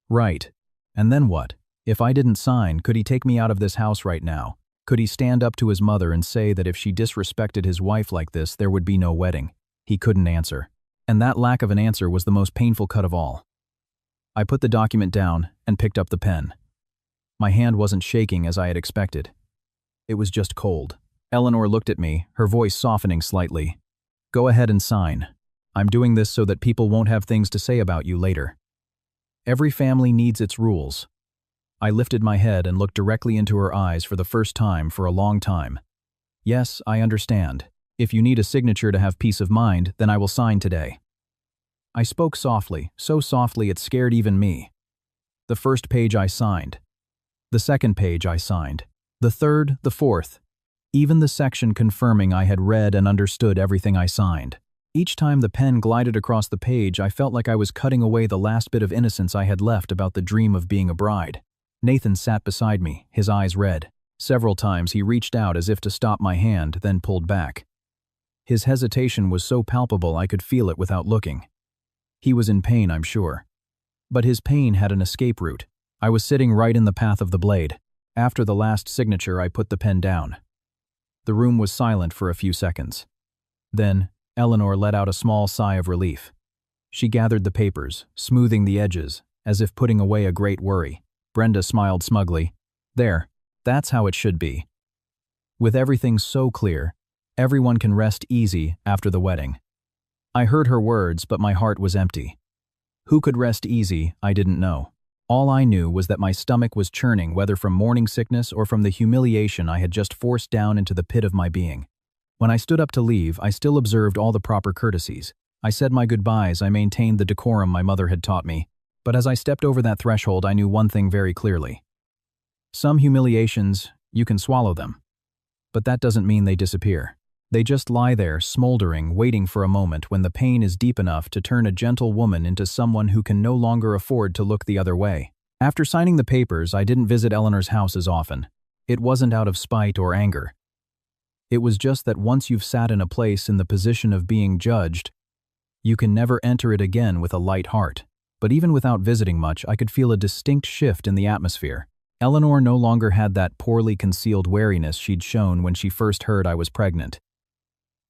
"Right. And then what? If I didn't sign, could he take me out of this house right now? Could he stand up to his mother and say that if she disrespected his wife like this, there would be no wedding?" He couldn't answer. And that lack of an answer was the most painful cut of all. I put the document down and picked up the pen. My hand wasn't shaking as I had expected. It was just cold. Eleanor looked at me, her voice softening slightly. "Go ahead and sign. I'm doing this so that people won't have things to say about you later. Every family needs its rules." I lifted my head and looked directly into her eyes for the first time for a long time. "Yes, I understand. If you need a signature to have peace of mind, then I will sign today." I spoke softly, so softly it scared even me. The first page I signed. The second page I signed. The third, the fourth. Even the section confirming I had read and understood everything I signed. Each time the pen glided across the page, I felt like I was cutting away the last bit of innocence I had left about the dream of being a bride. Nathan sat beside me, his eyes red. Several times he reached out as if to stop my hand, then pulled back. His hesitation was so palpable I could feel it without looking. He was in pain, I'm sure. But his pain had an escape route. I was sitting right in the path of the blade. After the last signature, I put the pen down. The room was silent for a few seconds. Then, Eleanor let out a small sigh of relief. She gathered the papers, smoothing the edges, as if putting away a great worry. Brenda smiled smugly. "There, that's how it should be. With everything so clear, everyone can rest easy after the wedding." I heard her words, but my heart was empty. Who could rest easy, I didn't know. All I knew was that my stomach was churning, whether from morning sickness or from the humiliation I had just forced down into the pit of my being. When I stood up to leave, I still observed all the proper courtesies. I said my goodbyes, I maintained the decorum my mother had taught me. But as I stepped over that threshold, I knew one thing very clearly. Some humiliations, you can swallow them. But that doesn't mean they disappear. They just lie there, smoldering, waiting for a moment when the pain is deep enough to turn a gentle woman into someone who can no longer afford to look the other way. After signing the papers, I didn't visit Eleanor's house as often. It wasn't out of spite or anger. It was just that once you've sat in a place in the position of being judged, you can never enter it again with a light heart. But even without visiting much, I could feel a distinct shift in the atmosphere. Eleanor no longer had that poorly concealed wariness she'd shown when she first heard I was pregnant.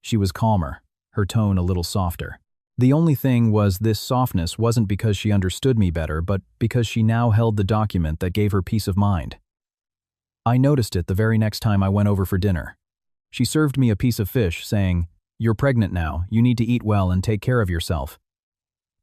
She was calmer, her tone a little softer. The only thing was this softness wasn't because she understood me better, but because she now held the document that gave her peace of mind. I noticed it the very next time I went over for dinner. She served me a piece of fish, saying, "You're pregnant now, you need to eat well and take care of yourself."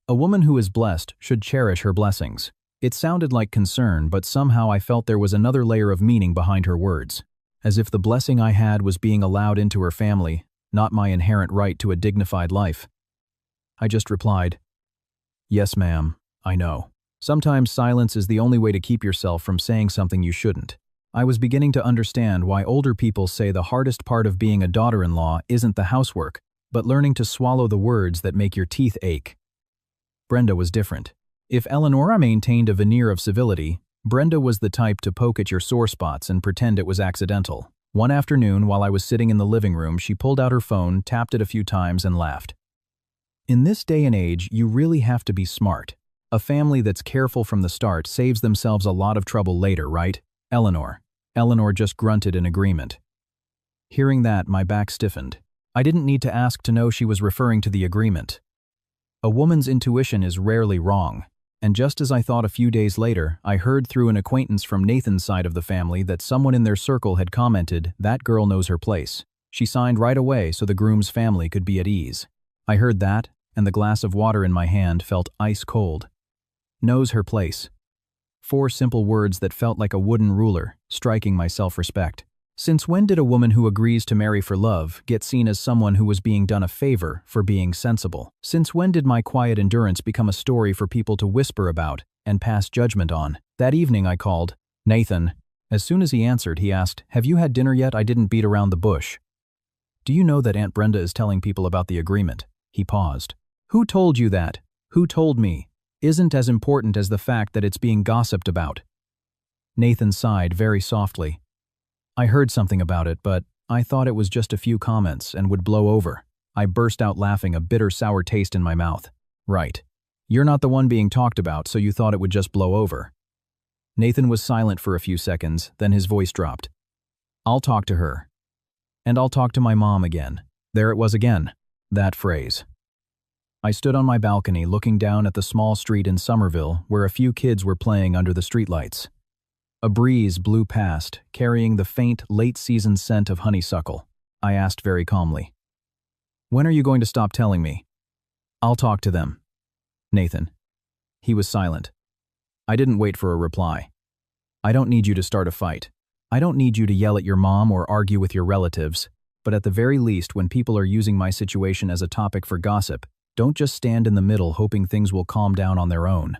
A woman who is blessed should cherish her blessings. It sounded like concern, but somehow I felt there was another layer of meaning behind her words, as if the blessing I had was being allowed into her family, not my inherent right to a dignified life. I just replied, "Yes, ma'am, I know. Sometimes silence is the only way to keep yourself from saying something you shouldn't." I was beginning to understand why older people say the hardest part of being a daughter-in-law isn't the housework, but learning to swallow the words that make your teeth ache. Brenda was different. If Eleonora maintained a veneer of civility, Brenda was the type to poke at your sore spots and pretend it was accidental. One afternoon, while I was sitting in the living room, she pulled out her phone, tapped it a few times, and laughed. In this day and age, you really have to be smart. A family that's careful from the start saves themselves a lot of trouble later, right, Eleanor? Eleanor just grunted in agreement. Hearing that, my back stiffened. I didn't need to ask to know she was referring to the agreement. A woman's intuition is rarely wrong, and just as I thought a few days later, I heard through an acquaintance from Nathan's side of the family that someone in their circle had commented, "That girl knows her place." She signed right away so the groom's family could be at ease. I heard that, and the glass of water in my hand felt ice cold. Knows her place. 4 simple words that felt like a wooden ruler, striking my self-respect. Since when did a woman who agrees to marry for love get seen as someone who was being done a favor for being sensible? Since when did my quiet endurance become a story for people to whisper about and pass judgment on? That evening I called, "Nathan." As soon as he answered, he asked, "Have you had dinner yet? I didn't beat around the bush." "Do you know that Aunt Brenda is telling people about the agreement?" He paused. "Who told you that? Who told me? Isn't as important as the fact that it's being gossiped about." Nathan sighed very softly. "I heard something about it, but I thought it was just a few comments and would blow over." I burst out laughing, a bitter, sour taste in my mouth. "Right. You're not the one being talked about, so you thought it would just blow over." Nathan was silent for a few seconds, then his voice dropped. "I'll talk to her. And I'll talk to my mom again." There it was again, that phrase. I stood on my balcony looking down at the small street in Somerville where a few kids were playing under the streetlights. A breeze blew past, carrying the faint, late-season scent of honeysuckle. I asked very calmly, "When are you going to stop telling me?" "I'll talk to them." "Nathan." He was silent. I didn't wait for a reply. "I don't need you to start a fight. I don't need you to yell at your mom or argue with your relatives. But at the very least, when people are using my situation as a topic for gossip, don't just stand in the middle hoping things will calm down on their own."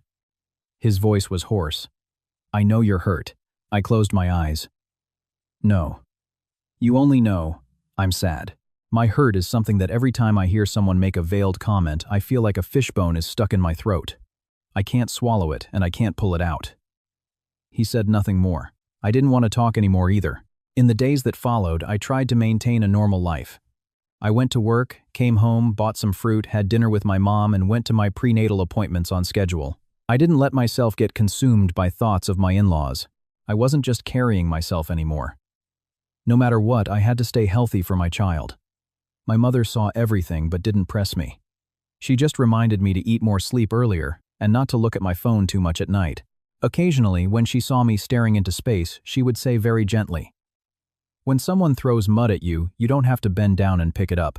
His voice was hoarse. "I know you're hurt." I closed my eyes. "No. You only know I'm sad. My hurt is something that every time I hear someone make a veiled comment, I feel like a fishbone is stuck in my throat. I can't swallow it, and I can't pull it out." He said nothing more. I didn't want to talk anymore either. In the days that followed, I tried to maintain a normal life. I went to work, came home, bought some fruit, had dinner with my mom, and went to my prenatal appointments on schedule. I didn't let myself get consumed by thoughts of my in-laws. I wasn't just carrying myself anymore. No matter what, I had to stay healthy for my child. My mother saw everything but didn't press me. She just reminded me to eat more sleep earlier and not to look at my phone too much at night. Occasionally, when she saw me staring into space, she would say very gently, "When someone throws mud at you, you don't have to bend down and pick it up."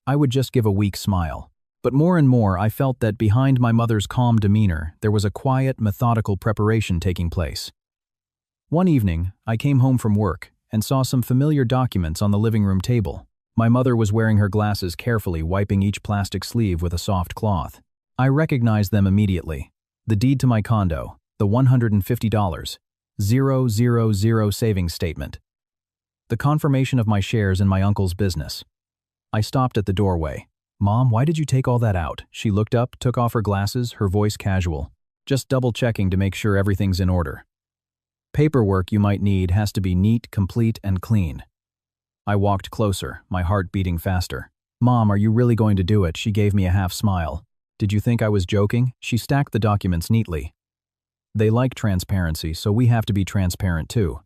I would just give a weak smile. But more and more, I felt that behind my mother's calm demeanor, there was a quiet, methodical preparation taking place. One evening, I came home from work and saw some familiar documents on the living room table. My mother was wearing her glasses carefully, wiping each plastic sleeve with a soft cloth. I recognized them immediately. The deed to my condo, the $150, 000 savings statement. The confirmation of my shares in my uncle's business. I stopped at the doorway. "Mom, why did you take all that out?" She looked up, took off her glasses, her voice casual. "Just double-checking to make sure everything's in order. Paperwork you might need has to be neat, complete, and clean." I walked closer, my heart beating faster. "Mom, are you really going to do it?" She gave me a half smile. "Did you think I was joking?" She stacked the documents neatly. "They like transparency, so we have to be transparent too.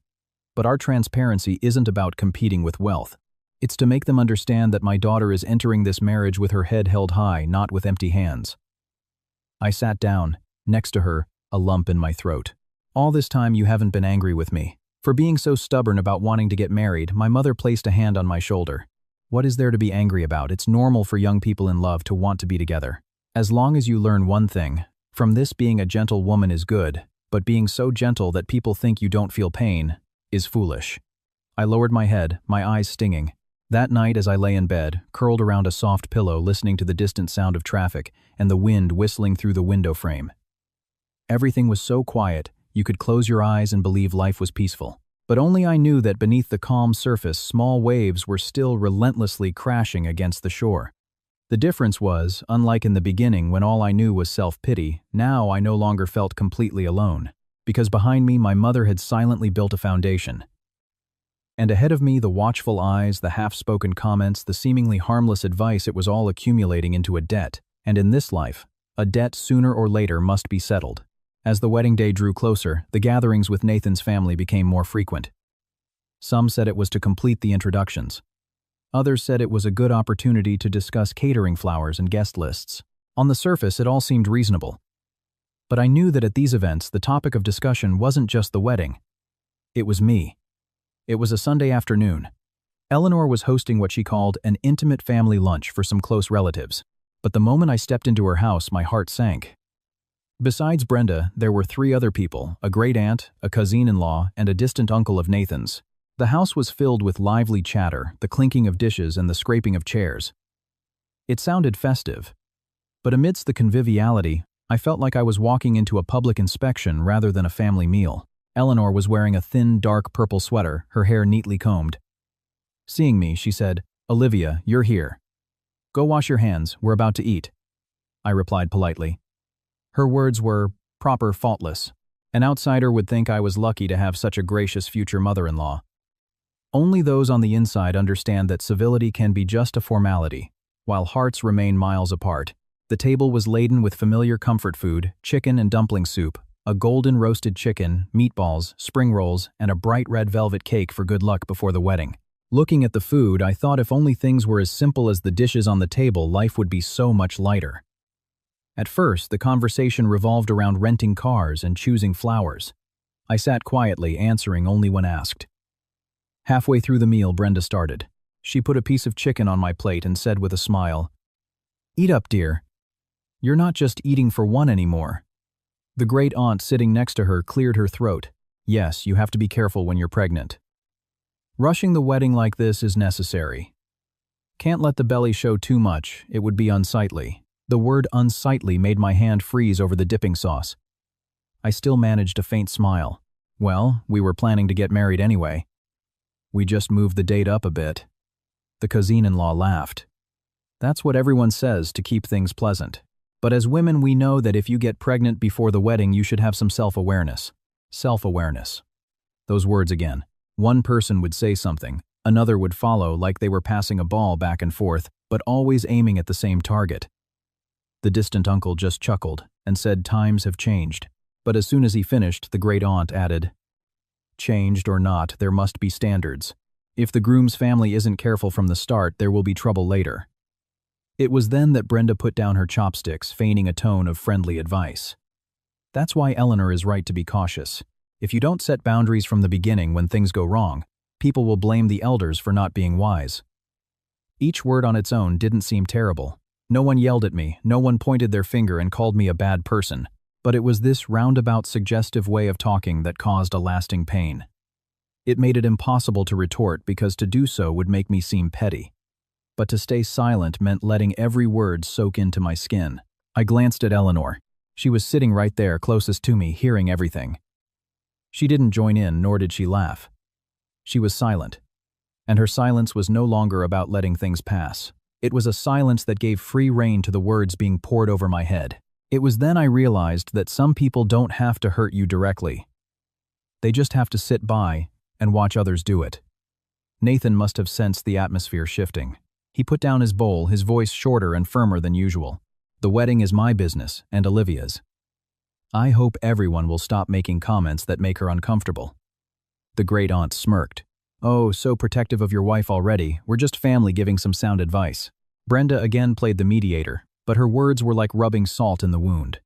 But our transparency isn't about competing with wealth. It's to make them understand that my daughter is entering this marriage with her head held high, not with empty hands. I sat down, next to her, a lump in my throat. All this time you haven't been angry with me. For being so stubborn about wanting to get married, my mother placed a hand on my shoulder. What is there to be angry about? It's normal for young people in love to want to be together. As long as you learn one thing, from this being a gentle woman is good, but being so gentle that people think you don't feel pain is foolish. I lowered my head, my eyes stinging. That night as I lay in bed, curled around a soft pillow listening to the distant sound of traffic and the wind whistling through the window frame. Everything was so quiet, you could close your eyes and believe life was peaceful. But only I knew that beneath the calm surface, small waves were still relentlessly crashing against the shore. The difference was, unlike in the beginning when all I knew was self-pity, now I no longer felt completely alone, because behind me my mother had silently built a foundation. And ahead of me the watchful eyes, the half-spoken comments, the seemingly harmless advice, it was all accumulating into a debt. And in this life, a debt sooner or later must be settled. As the wedding day drew closer, the gatherings with Nathan's family became more frequent. Some said it was to complete the introductions. Others said it was a good opportunity to discuss catering flowers and guest lists. On the surface, it all seemed reasonable. But I knew that at these events, the topic of discussion wasn't just the wedding. It was me. It was a Sunday afternoon. Eleanor was hosting what she called an intimate family lunch for some close relatives. But the moment I stepped into her house, my heart sank. Besides Brenda, there were 3 other people, a great-aunt, a cousin-in-law, and a distant uncle of Nathan's. The house was filled with lively chatter, the clinking of dishes and the scraping of chairs. It sounded festive. But amidst the conviviality, I felt like I was walking into a public inspection rather than a family meal. Eleanor was wearing a thin, dark purple sweater, her hair neatly combed. Seeing me, she said, "Olivia, you're here. Go wash your hands, we're about to eat." I replied politely. Her words were proper faultless. An outsider would think I was lucky to have such a gracious future mother-in-law. Only those on the inside understand that civility can be just a formality, while hearts remain miles apart. The table was laden with familiar comfort food, chicken and dumpling soup, a golden roasted chicken, meatballs, spring rolls, and a bright red velvet cake for good luck before the wedding. Looking at the food, I thought if only things were as simple as the dishes on the table, life would be so much lighter. At first, the conversation revolved around renting cars and choosing flowers. I sat quietly, answering only when asked. Halfway through the meal, Brenda started. She put a piece of chicken on my plate and said with a smile, "Eat up, dear. You're not just eating for one anymore." The great aunt sitting next to her cleared her throat. "Yes, you have to be careful when you're pregnant. Rushing the wedding like this is necessary. Can't let the belly show too much, it would be unsightly." The word unsightly made my hand freeze over the dipping sauce. I still managed a faint smile. Well, we were planning to get married anyway. We just moved the date up a bit. The cousin-in-law laughed. That's what everyone says to keep things pleasant. But as women, we know that if you get pregnant before the wedding, you should have some self-awareness. Self-awareness. Those words again. One person would say something, another would follow like they were passing a ball back and forth, but always aiming at the same target. The distant uncle just chuckled and said times have changed. But as soon as he finished, the great aunt added, "Changed or not, there must be standards. If the groom's family isn't careful from the start, there will be trouble later." It was then that Brenda put down her chopsticks, feigning a tone of friendly advice. That's why Eleanor is right to be cautious. If you don't set boundaries from the beginning when things go wrong, people will blame the elders for not being wise. Each word on its own didn't seem terrible. No one yelled at me, no one pointed their finger and called me a bad person, but it was this roundabout suggestive way of talking that caused a lasting pain. It made it impossible to retort because to do so would make me seem petty. But to stay silent meant letting every word soak into my skin. I glanced at Eleanor. She was sitting right there, closest to me, hearing everything. She didn't join in, nor did she laugh. She was silent. And her silence was no longer about letting things pass. It was a silence that gave free rein to the words being poured over my head. It was then I realized that some people don't have to hurt you directly. They just have to sit by and watch others do it. Nathan must have sensed the atmosphere shifting. He put down his bowl, his voice shorter and firmer than usual. "The wedding is my business, and Olivia's. I hope everyone will stop making comments that make her uncomfortable." The great aunt smirked. "Oh, so protective of your wife already. We're just family giving some sound advice." Brenda again played the mediator, but her words were like rubbing salt in the wound.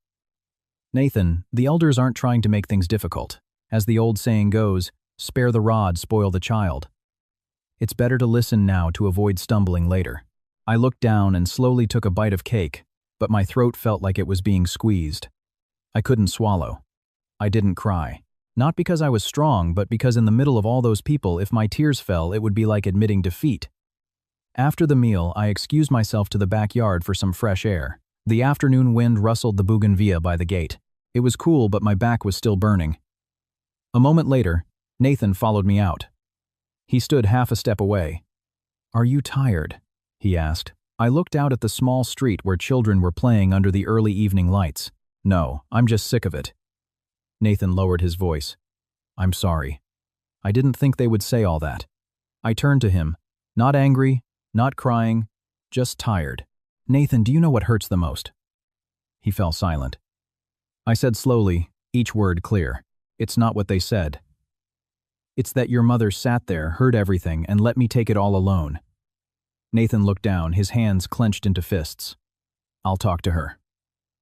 "Nathan, the elders aren't trying to make things difficult. As the old saying goes, spare the rod, spoil the child. It's better to listen now to avoid stumbling later." I looked down and slowly took a bite of cake, but my throat felt like it was being squeezed. I couldn't swallow. I didn't cry. Not because I was strong, but because in the middle of all those people, if my tears fell, it would be like admitting defeat. After the meal, I excused myself to the backyard for some fresh air. The afternoon wind rustled the bougainvillea by the gate. It was cool, but my back was still burning. A moment later, Nathan followed me out. He stood half a step away. "Are you tired?" he asked. I looked out at the small street where children were playing under the early evening lights. "No, I'm just sick of it." Nathan lowered his voice. "I'm sorry. I didn't think they would say all that." I turned to him, not angry, not crying, just tired. "Nathan, do you know what hurts the most?" He fell silent. I said slowly, each word clear, "It's not what they said. It's that your mother sat there, heard everything, and let me take it all alone." Nathan looked down, his hands clenched into fists. "I'll talk to her."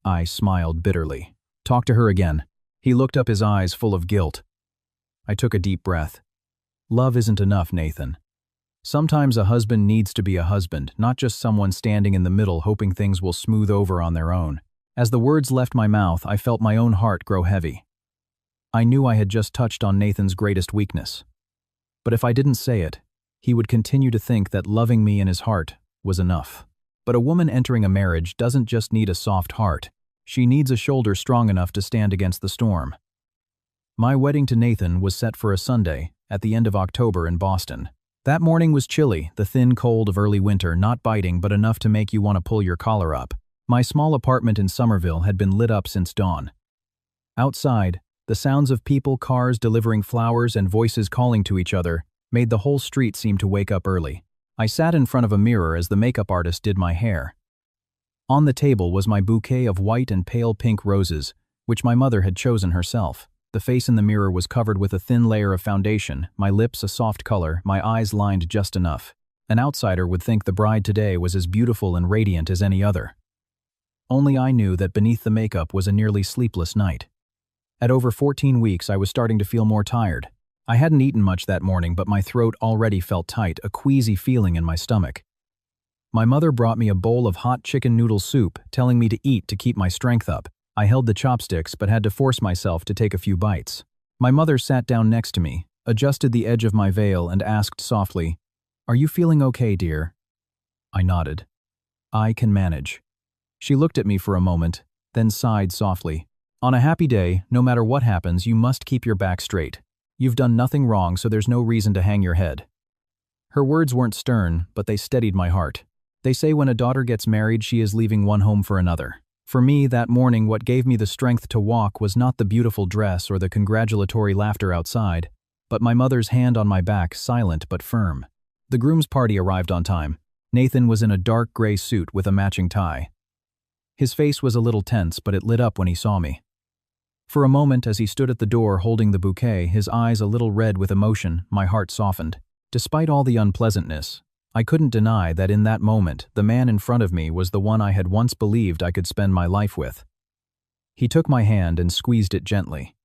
I smiled bitterly. "Talk to her again." He looked up, his eyes full of guilt. I took a deep breath. "Love isn't enough, Nathan. Sometimes a husband needs to be a husband, not just someone standing in the middle hoping things will smooth over on their own." As the words left my mouth, I felt my own heart grow heavy. I knew I had just touched on Nathan's greatest weakness. But if I didn't say it, he would continue to think that loving me in his heart was enough. But a woman entering a marriage doesn't just need a soft heart. She needs a shoulder strong enough to stand against the storm. My wedding to Nathan was set for a Sunday, at the end of October in Boston. That morning was chilly, the thin cold of early winter, not biting but enough to make you want to pull your collar up. My small apartment in Somerville had been lit up since dawn. Outside, the sounds of people, cars delivering flowers, and voices calling to each other made the whole street seem to wake up early. I sat in front of a mirror as the makeup artist did my hair. On the table was my bouquet of white and pale pink roses, which my mother had chosen herself. The face in the mirror was covered with a thin layer of foundation, my lips a soft color, my eyes lined just enough. An outsider would think the bride today was as beautiful and radiant as any other. Only I knew that beneath the makeup was a nearly sleepless night. At over 14 weeks, I was starting to feel more tired. I hadn't eaten much that morning, but my throat already felt tight, a queasy feeling in my stomach. My mother brought me a bowl of hot chicken noodle soup, telling me to eat to keep my strength up. I held the chopsticks but had to force myself to take a few bites. My mother sat down next to me, adjusted the edge of my veil, and asked softly, "Are you feeling okay, dear?" I nodded. "I can manage." She looked at me for a moment, then sighed softly. "On a happy day, no matter what happens, you must keep your back straight. You've done nothing wrong, so there's no reason to hang your head." Her words weren't stern, but they steadied my heart. They say when a daughter gets married, she is leaving one home for another. For me, that morning, what gave me the strength to walk was not the beautiful dress or the congratulatory laughter outside, but my mother's hand on my back, silent but firm. The groom's party arrived on time. Nathan was in a dark gray suit with a matching tie. His face was a little tense, but it lit up when he saw me. For a moment, as he stood at the door holding the bouquet, his eyes a little red with emotion, my heart softened. Despite all the unpleasantness, I couldn't deny that in that moment, the man in front of me was the one I had once believed I could spend my life with. He took my hand and squeezed it gently.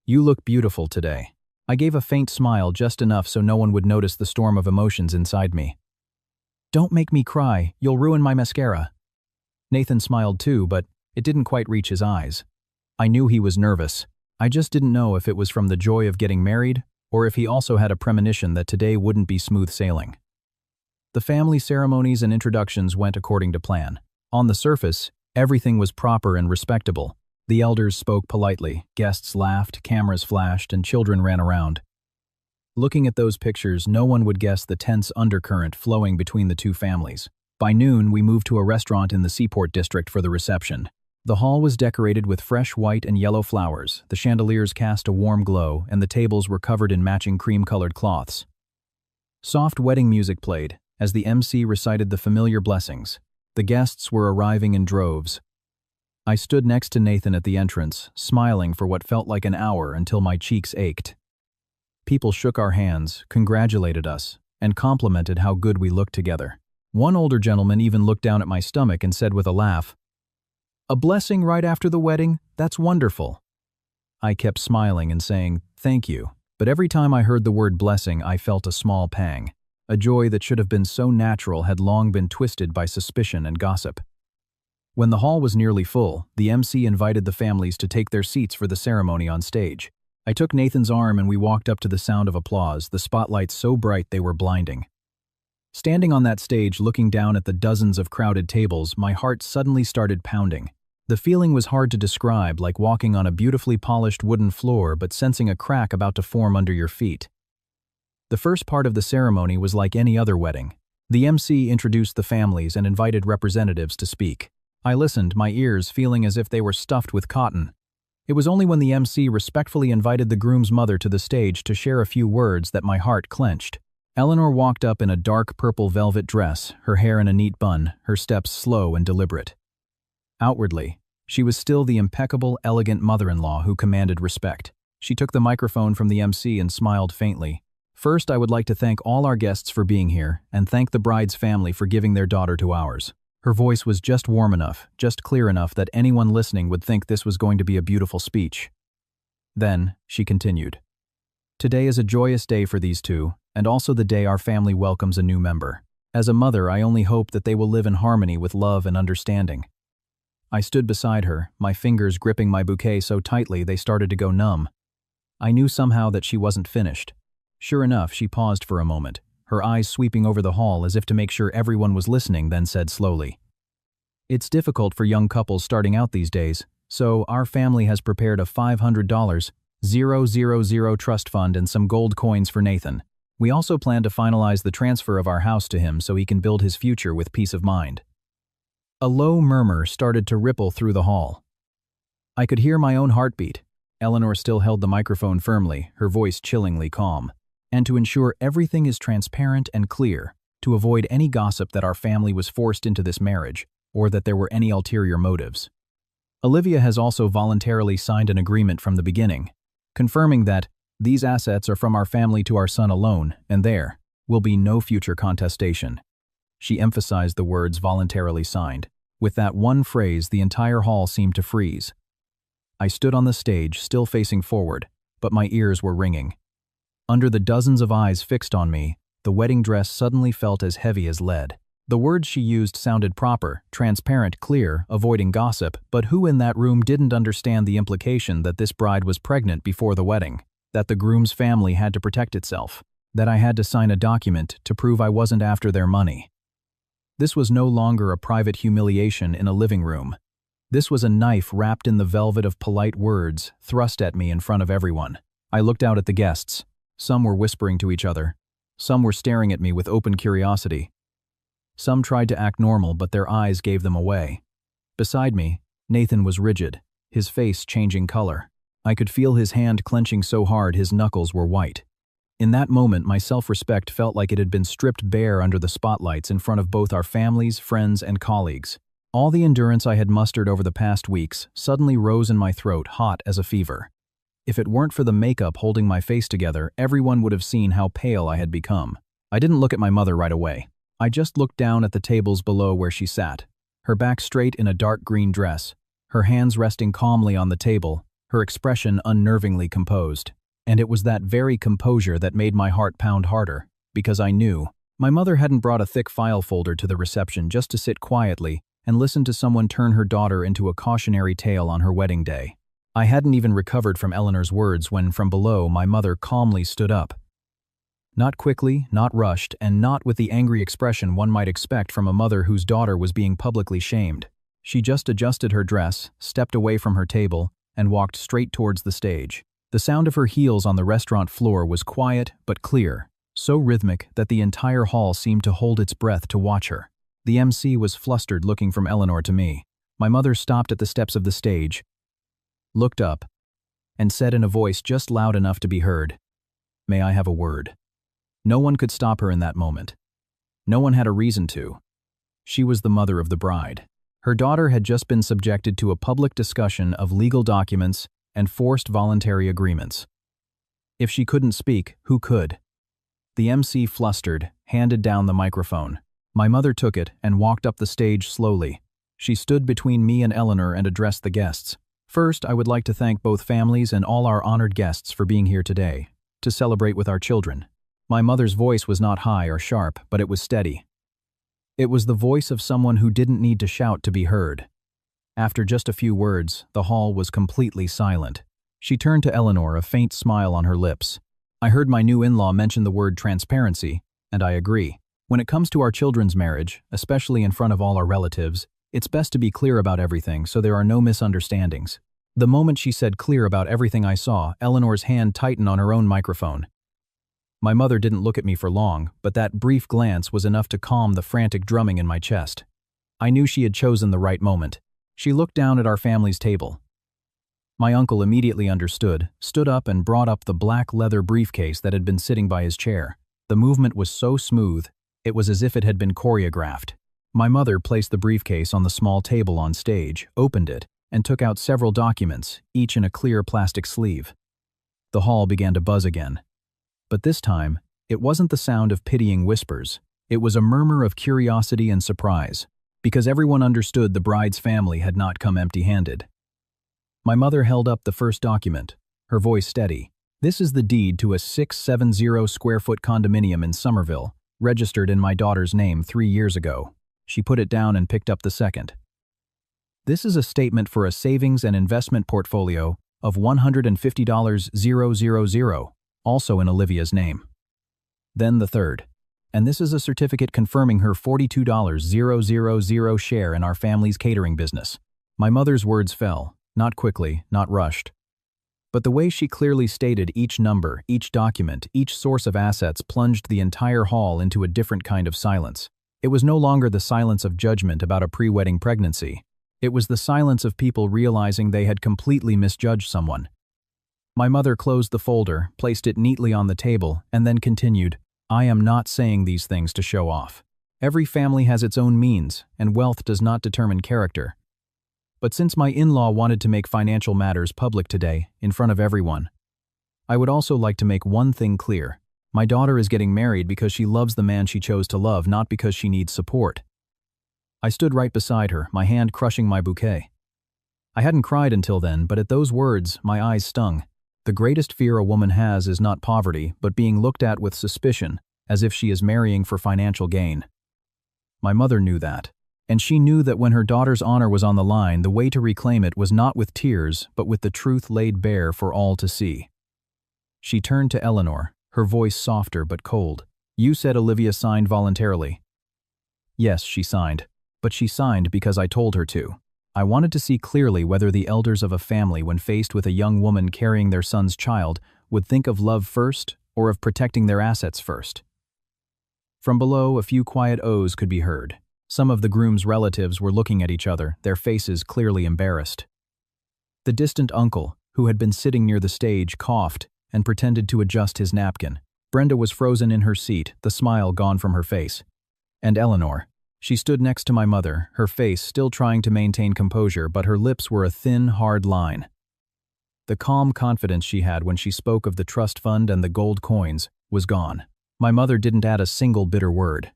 "You look beautiful today." I gave a faint smile, just enough so no one would notice the storm of emotions inside me. "Don't make me cry, you'll ruin my mascara." Nathan smiled too, but it didn't quite reach his eyes. I knew he was nervous. I just didn't know if it was from the joy of getting married, or if he also had a premonition that today wouldn't be smooth sailing. The family ceremonies and introductions went according to plan. On the surface, everything was proper and respectable. The elders spoke politely, guests laughed, cameras flashed, and children ran around. Looking at those pictures, no one would guess the tense undercurrent flowing between the two families. By noon, we moved to a restaurant in the Seaport District for the reception. The hall was decorated with fresh white and yellow flowers, the chandeliers cast a warm glow, and the tables were covered in matching cream-colored cloths. Soft wedding music played, as the MC recited the familiar blessings. The guests were arriving in droves. I stood next to Nathan at the entrance, smiling for what felt like an hour until my cheeks ached. People shook our hands, congratulated us, and complimented how good we looked together. One older gentleman even looked down at my stomach and said with a laugh, "A blessing right after the wedding? That's wonderful." I kept smiling and saying, "Thank you," but every time I heard the word blessing, I felt a small pang. A joy that should have been so natural had long been twisted by suspicion and gossip. When the hall was nearly full, the MC invited the families to take their seats for the ceremony on stage. I took Nathan's arm and we walked up to the sound of applause, the spotlights so bright they were blinding. Standing on that stage looking down at the dozens of crowded tables, my heart suddenly started pounding. The feeling was hard to describe, like walking on a beautifully polished wooden floor but sensing a crack about to form under your feet. The first part of the ceremony was like any other wedding. The MC introduced the families and invited representatives to speak. I listened, my ears feeling as if they were stuffed with cotton. It was only when the MC respectfully invited the groom's mother to the stage to share a few words that my heart clenched. Eleanor walked up in a dark purple velvet dress, her hair in a neat bun, her steps slow and deliberate. Outwardly, she was still the impeccable, elegant mother-in-law who commanded respect. She took the microphone from the MC and smiled faintly. "First, I would like to thank all our guests for being here, and thank the bride's family for giving their daughter to ours." Her voice was just warm enough, just clear enough that anyone listening would think this was going to be a beautiful speech. Then, she continued, "Today is a joyous day for these two, and also the day our family welcomes a new member. As a mother, I only hope that they will live in harmony with love and understanding." I stood beside her, my fingers gripping my bouquet so tightly they started to go numb. I knew somehow that she wasn't finished. Sure enough, she paused for a moment, her eyes sweeping over the hall as if to make sure everyone was listening, then said slowly, "It's difficult for young couples starting out these days, so our family has prepared a $500, 000 trust fund and some gold coins for Nathan. We also plan to finalize the transfer of our house to him so he can build his future with peace of mind." A low murmur started to ripple through the hall. I could hear my own heartbeat. Eleanor still held the microphone firmly, her voice chillingly calm. "And to ensure everything is transparent and clear, to avoid any gossip that our family was forced into this marriage, or that there were any ulterior motives. Olivia has also voluntarily signed an agreement from the beginning, confirming that these assets are from our family to our son alone, and there will be no future contestation." She emphasized the words voluntarily signed. With that one phrase, the entire hall seemed to freeze. I stood on the stage, still facing forward, but my ears were ringing. Under the dozens of eyes fixed on me, the wedding dress suddenly felt as heavy as lead. The words she used sounded proper, transparent, clear, avoiding gossip, but who in that room didn't understand the implication that this bride was pregnant before the wedding, that the groom's family had to protect itself, that I had to sign a document to prove I wasn't after their money. This was no longer a private humiliation in a living room. This was a knife wrapped in the velvet of polite words, thrust at me in front of everyone. I looked out at the guests. Some were whispering to each other. Some were staring at me with open curiosity. Some tried to act normal, but their eyes gave them away. Beside me, Nathan was rigid, his face changing color. I could feel his hand clenching so hard his knuckles were white. In that moment, my self-respect felt like it had been stripped bare under the spotlights in front of both our families, friends, and colleagues. All the endurance I had mustered over the past weeks suddenly rose in my throat, hot as a fever. If it weren't for the makeup holding my face together, everyone would have seen how pale I had become. I didn't look at my mother right away. I just looked down at the tables below where she sat, her back straight in a dark green dress, her hands resting calmly on the table, her expression unnervingly composed. And it was that very composure that made my heart pound harder, because I knew my mother hadn't brought a thick file folder to the reception just to sit quietly and listen to someone turn her daughter into a cautionary tale on her wedding day. I hadn't even recovered from Eleanor's words when, from below, my mother calmly stood up. Not quickly, not rushed, and not with the angry expression one might expect from a mother whose daughter was being publicly shamed. She just adjusted her dress, stepped away from her table, and walked straight towards the stage. The sound of her heels on the restaurant floor was quiet but clear, so rhythmic that the entire hall seemed to hold its breath to watch her. The MC was flustered, looking from Eleanor to me. My mother stopped at the steps of the stage, looked up, and said in a voice just loud enough to be heard, "May I have a word?" No one could stop her in that moment. No one had a reason to. She was the mother of the bride. Her daughter had just been subjected to a public discussion of legal documents and forced voluntary agreements. If she couldn't speak, who could? The MC flustered, handed down the microphone. My mother took it and walked up the stage slowly. She stood between me and Eleanor and addressed the guests. First, I would like to thank both families and all our honored guests for being here today, to celebrate with our children. My mother's voice was not high or sharp, but it was steady. It was the voice of someone who didn't need to shout to be heard. After just a few words, the hall was completely silent. She turned to Eleanor, a faint smile on her lips. I heard my new in-law mention the word transparency, and I agree. When it comes to our children's marriage, especially in front of all our relatives, it's best to be clear about everything so there are no misunderstandings. The moment she said clear about everything I saw, Eleanor's hand tightened on her own microphone. My mother didn't look at me for long, but that brief glance was enough to calm the frantic drumming in my chest. I knew she had chosen the right moment. She looked down at our family's table. My uncle immediately understood, stood up and brought up the black leather briefcase that had been sitting by his chair. The movement was so smooth, it was as if it had been choreographed. My mother placed the briefcase on the small table on stage, opened it, and took out several documents, each in a clear plastic sleeve. The hall began to buzz again. But this time, it wasn't the sound of pitying whispers. It was a murmur of curiosity and surprise, because everyone understood the bride's family had not come empty-handed. My mother held up the first document, her voice steady. This is the deed to a 670 square foot condominium in Somerville, registered in my daughter's name 3 years ago. She put it down and picked up the second. This is a statement for a savings and investment portfolio of $150,000, also in Olivia's name. Then the third. And this is a certificate confirming her $42,000 share in our family's catering business. My mother's words fell, not quickly, not rushed. But the way she clearly stated each number, each document, each source of assets plunged the entire hall into a different kind of silence. It was no longer the silence of judgment about a pre-wedding pregnancy. It was the silence of people realizing they had completely misjudged someone. My mother closed the folder, placed it neatly on the table, and then continued, I am not saying these things to show off. Every family has its own means, and wealth does not determine character. But since my in-law wanted to make financial matters public today, in front of everyone, I would also like to make one thing clear. My daughter is getting married because she loves the man she chose to love, not because she needs support. I stood right beside her, my hand crushing my bouquet. I hadn't cried until then, but at those words, my eyes stung. The greatest fear a woman has is not poverty, but being looked at with suspicion, as if she is marrying for financial gain. My mother knew that, and she knew that when her daughter's honor was on the line, the way to reclaim it was not with tears, but with the truth laid bare for all to see. She turned to Eleanor, her voice softer but cold. You said Olivia signed voluntarily. Yes, she signed, but she signed because I told her to. I wanted to see clearly whether the elders of a family, when faced with a young woman carrying their son's child, would think of love first or of protecting their assets first. From below, a few quiet ohs could be heard. Some of the groom's relatives were looking at each other, their faces clearly embarrassed. The distant uncle, who had been sitting near the stage, coughed and pretended to adjust his napkin. Brenda was frozen in her seat, the smile gone from her face. And Eleanor. She stood next to my mother, her face still trying to maintain composure, but her lips were a thin, hard line. The calm confidence she had when she spoke of the trust fund and the gold coins was gone. My mother didn't add a single bitter word.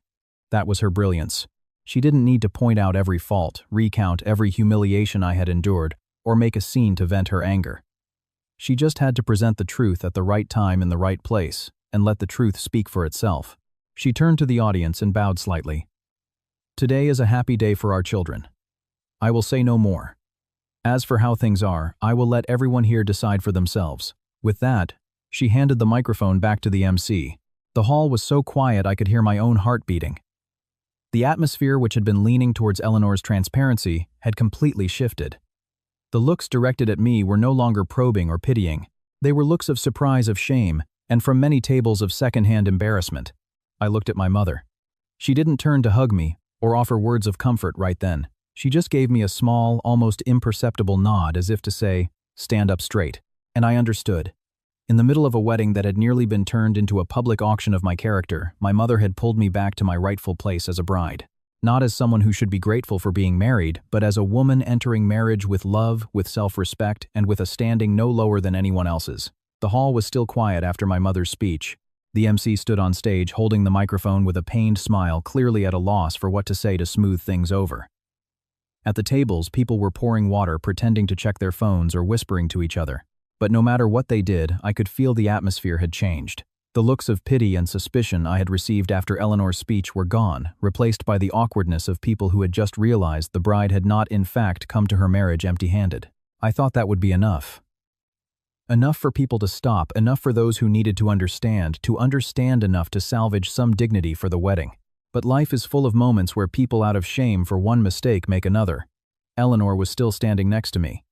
That was her brilliance. She didn't need to point out every fault, recount every humiliation I had endured, or make a scene to vent her anger. She just had to present the truth at the right time in the right place, and let the truth speak for itself. She turned to the audience and bowed slightly. Today is a happy day for our children. I will say no more. As for how things are, I will let everyone here decide for themselves. With that, she handed the microphone back to the MC. The hall was so quiet I could hear my own heart beating. The atmosphere, which had been leaning towards Eleanor's transparency, had completely shifted. The looks directed at me were no longer probing or pitying. They were looks of surprise, of shame, and from many tables of second-hand embarrassment. I looked at my mother. She didn't turn to hug me or offer words of comfort right then. She just gave me a small, almost imperceptible nod as if to say, stand up straight. And I understood. In the middle of a wedding that had nearly been turned into a public auction of my character, my mother had pulled me back to my rightful place as a bride. Not as someone who should be grateful for being married, but as a woman entering marriage with love, with self-respect, and with a standing no lower than anyone else's. The hall was still quiet after my mother's speech. The MC stood on stage holding the microphone with a pained smile, clearly at a loss for what to say to smooth things over. At the tables, people were pouring water, pretending to check their phones or whispering to each other. But no matter what they did, I could feel the atmosphere had changed. The looks of pity and suspicion I had received after Eleanor's speech were gone, replaced by the awkwardness of people who had just realized the bride had not in fact come to her marriage empty-handed. I thought that would be enough. Enough for people to stop, enough for those who needed to understand enough to salvage some dignity for the wedding. But life is full of moments where people out of shame for one mistake make another. Eleanor was still standing next to me.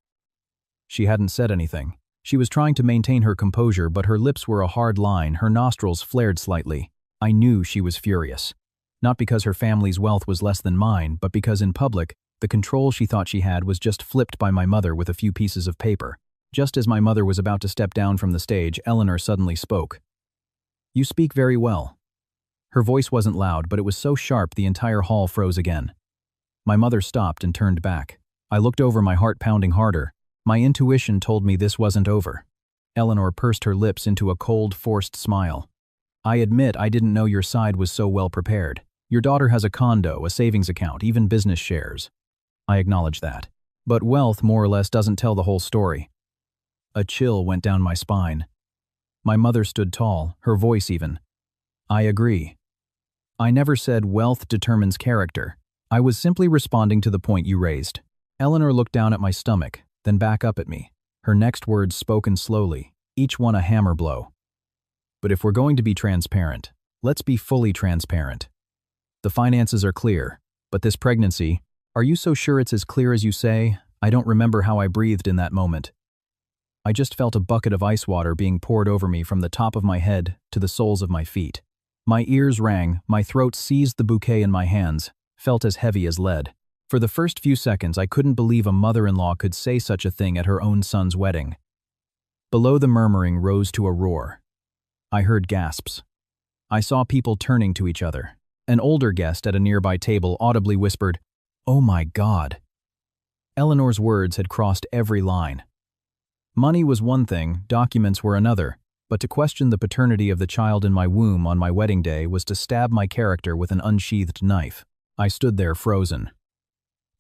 She hadn't said anything. She was trying to maintain her composure, but her lips were a hard line, her nostrils flared slightly. I knew she was furious. Not because her family's wealth was less than mine, but because in public, the control she thought she had was just flipped by my mother with a few pieces of paper. Just as my mother was about to step down from the stage, Eleanor suddenly spoke. "You speak very well." Her voice wasn't loud, but it was so sharp the entire hall froze again. My mother stopped and turned back. I looked over, my heart pounding harder. My intuition told me this wasn't over. Eleanor pursed her lips into a cold, forced smile. "I admit I didn't know your side was so well prepared. Your daughter has a condo, a savings account, even business shares. I acknowledge that. But wealth more or less doesn't tell the whole story." A chill went down my spine. My mother stood tall, her voice even. "I agree. I never said wealth determines character. I was simply responding to the point you raised." Eleanor looked down at my stomach, then back up at me, her next words spoken slowly, each one a hammer blow. "But if we're going to be transparent, let's be fully transparent. The finances are clear, but this pregnancy, are you so sure it's as clear as you say? I don't remember how I breathed in that moment. I just felt a bucket of ice water being poured over me from the top of my head to the soles of my feet. My ears rang, my throat seized the bouquet in my hands, felt as heavy as lead. For the first few seconds, I couldn't believe a mother-in-law could say such a thing at her own son's wedding. Below, the murmuring rose to a roar. I heard gasps. I saw people turning to each other. An older guest at a nearby table audibly whispered, "Oh my God." Eleanor's words had crossed every line. Money was one thing, documents were another, but to question the paternity of the child in my womb on my wedding day was to stab my character with an unsheathed knife. I stood there frozen.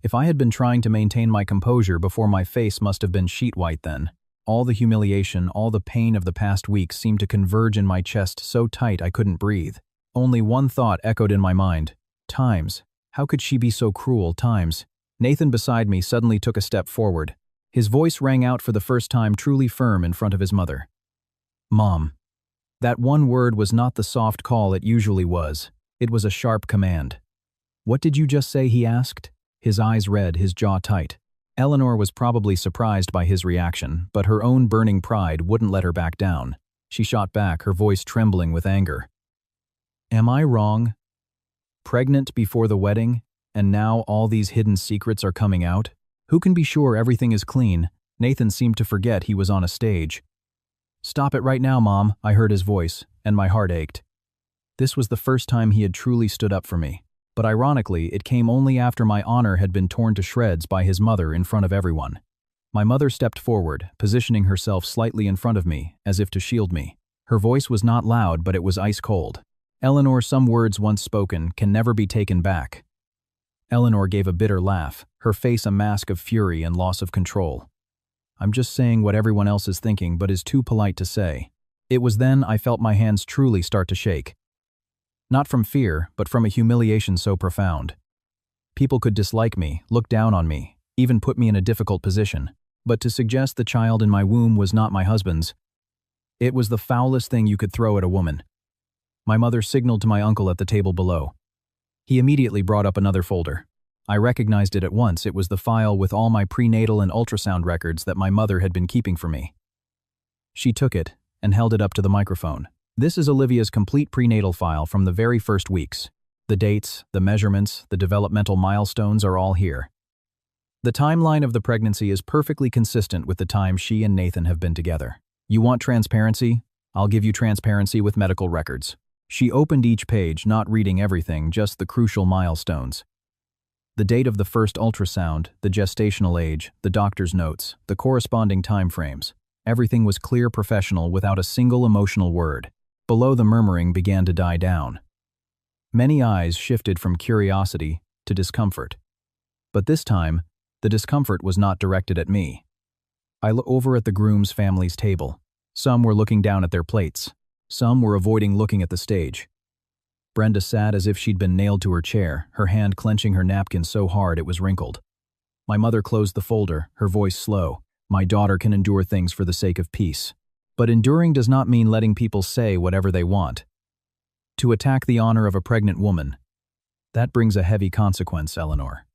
If I had been trying to maintain my composure before, my face must have been sheet white then. All the humiliation, all the pain of the past weeks seemed to converge in my chest so tight I couldn't breathe. Only one thought echoed in my mind. Times. How could she be so cruel? Times. Nathan beside me suddenly took a step forward. His voice rang out for the first time, truly firm in front of his mother. "Mom." That one word was not the soft call it usually was. It was a sharp command. "What did you just say?" he asked, his eyes red, his jaw tight. Eleanor was probably surprised by his reaction, but her own burning pride wouldn't let her back down. She shot back, her voice trembling with anger. "Am I wrong? Pregnant before the wedding, and now all these hidden secrets are coming out? Who can be sure everything is clean?" Nathan seemed to forget he was on a stage. "Stop it right now, Mom," I heard his voice, and my heart ached. This was the first time he had truly stood up for me, but ironically, it came only after my honor had been torn to shreds by his mother in front of everyone. My mother stepped forward, positioning herself slightly in front of me, as if to shield me. Her voice was not loud, but it was ice cold. "Eleanor, some words once spoken can never be taken back." Eleanor gave a bitter laugh, her face a mask of fury and loss of control. "I'm just saying what everyone else is thinking, but is too polite to say." It was then I felt my hands truly start to shake. Not from fear, but from a humiliation so profound. People could dislike me, look down on me, even put me in a difficult position, but to suggest the child in my womb was not my husband's, it was the foulest thing you could throw at a woman. My mother signaled to my uncle at the table below. He immediately brought up another folder. I recognized it at once. It was the file with all my prenatal and ultrasound records that my mother had been keeping for me. She took it and held it up to the microphone. "This is Olivia's complete prenatal file from the very first weeks. The dates, the measurements, the developmental milestones are all here. The timeline of the pregnancy is perfectly consistent with the time she and Nathan have been together. You want transparency? I'll give you transparency with medical records." She opened each page, not reading everything, just the crucial milestones. The date of the first ultrasound, the gestational age, the doctor's notes, the corresponding time frames. Everything was clear professional without a single emotional word. Below, the murmuring began to die down. Many eyes shifted from curiosity to discomfort. But this time, the discomfort was not directed at me. I looked over at the groom's family's table. Some were looking down at their plates. Some were avoiding looking at the stage. Brenda sat as if she'd been nailed to her chair, her hand clenching her napkin so hard it was wrinkled. My mother closed the folder, her voice slow. My daughter can endure things for the sake of peace. But enduring does not mean letting people say whatever they want. To attack the honor of a pregnant woman, that brings a heavy consequence, Eleanor.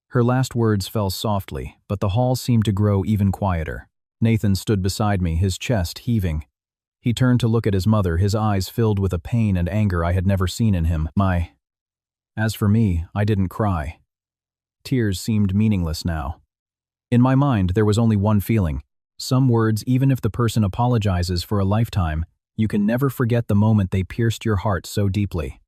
Her last words fell softly, but the hall seemed to grow even quieter. Nathan stood beside me, his chest heaving. He turned to look at his mother, his eyes filled with a pain and anger I had never seen in him. As for me, I didn't cry. Tears seemed meaningless now. In my mind, there was only one feeling. Some words, even if the person apologizes for a lifetime, you can never forget the moment they pierced your heart so deeply.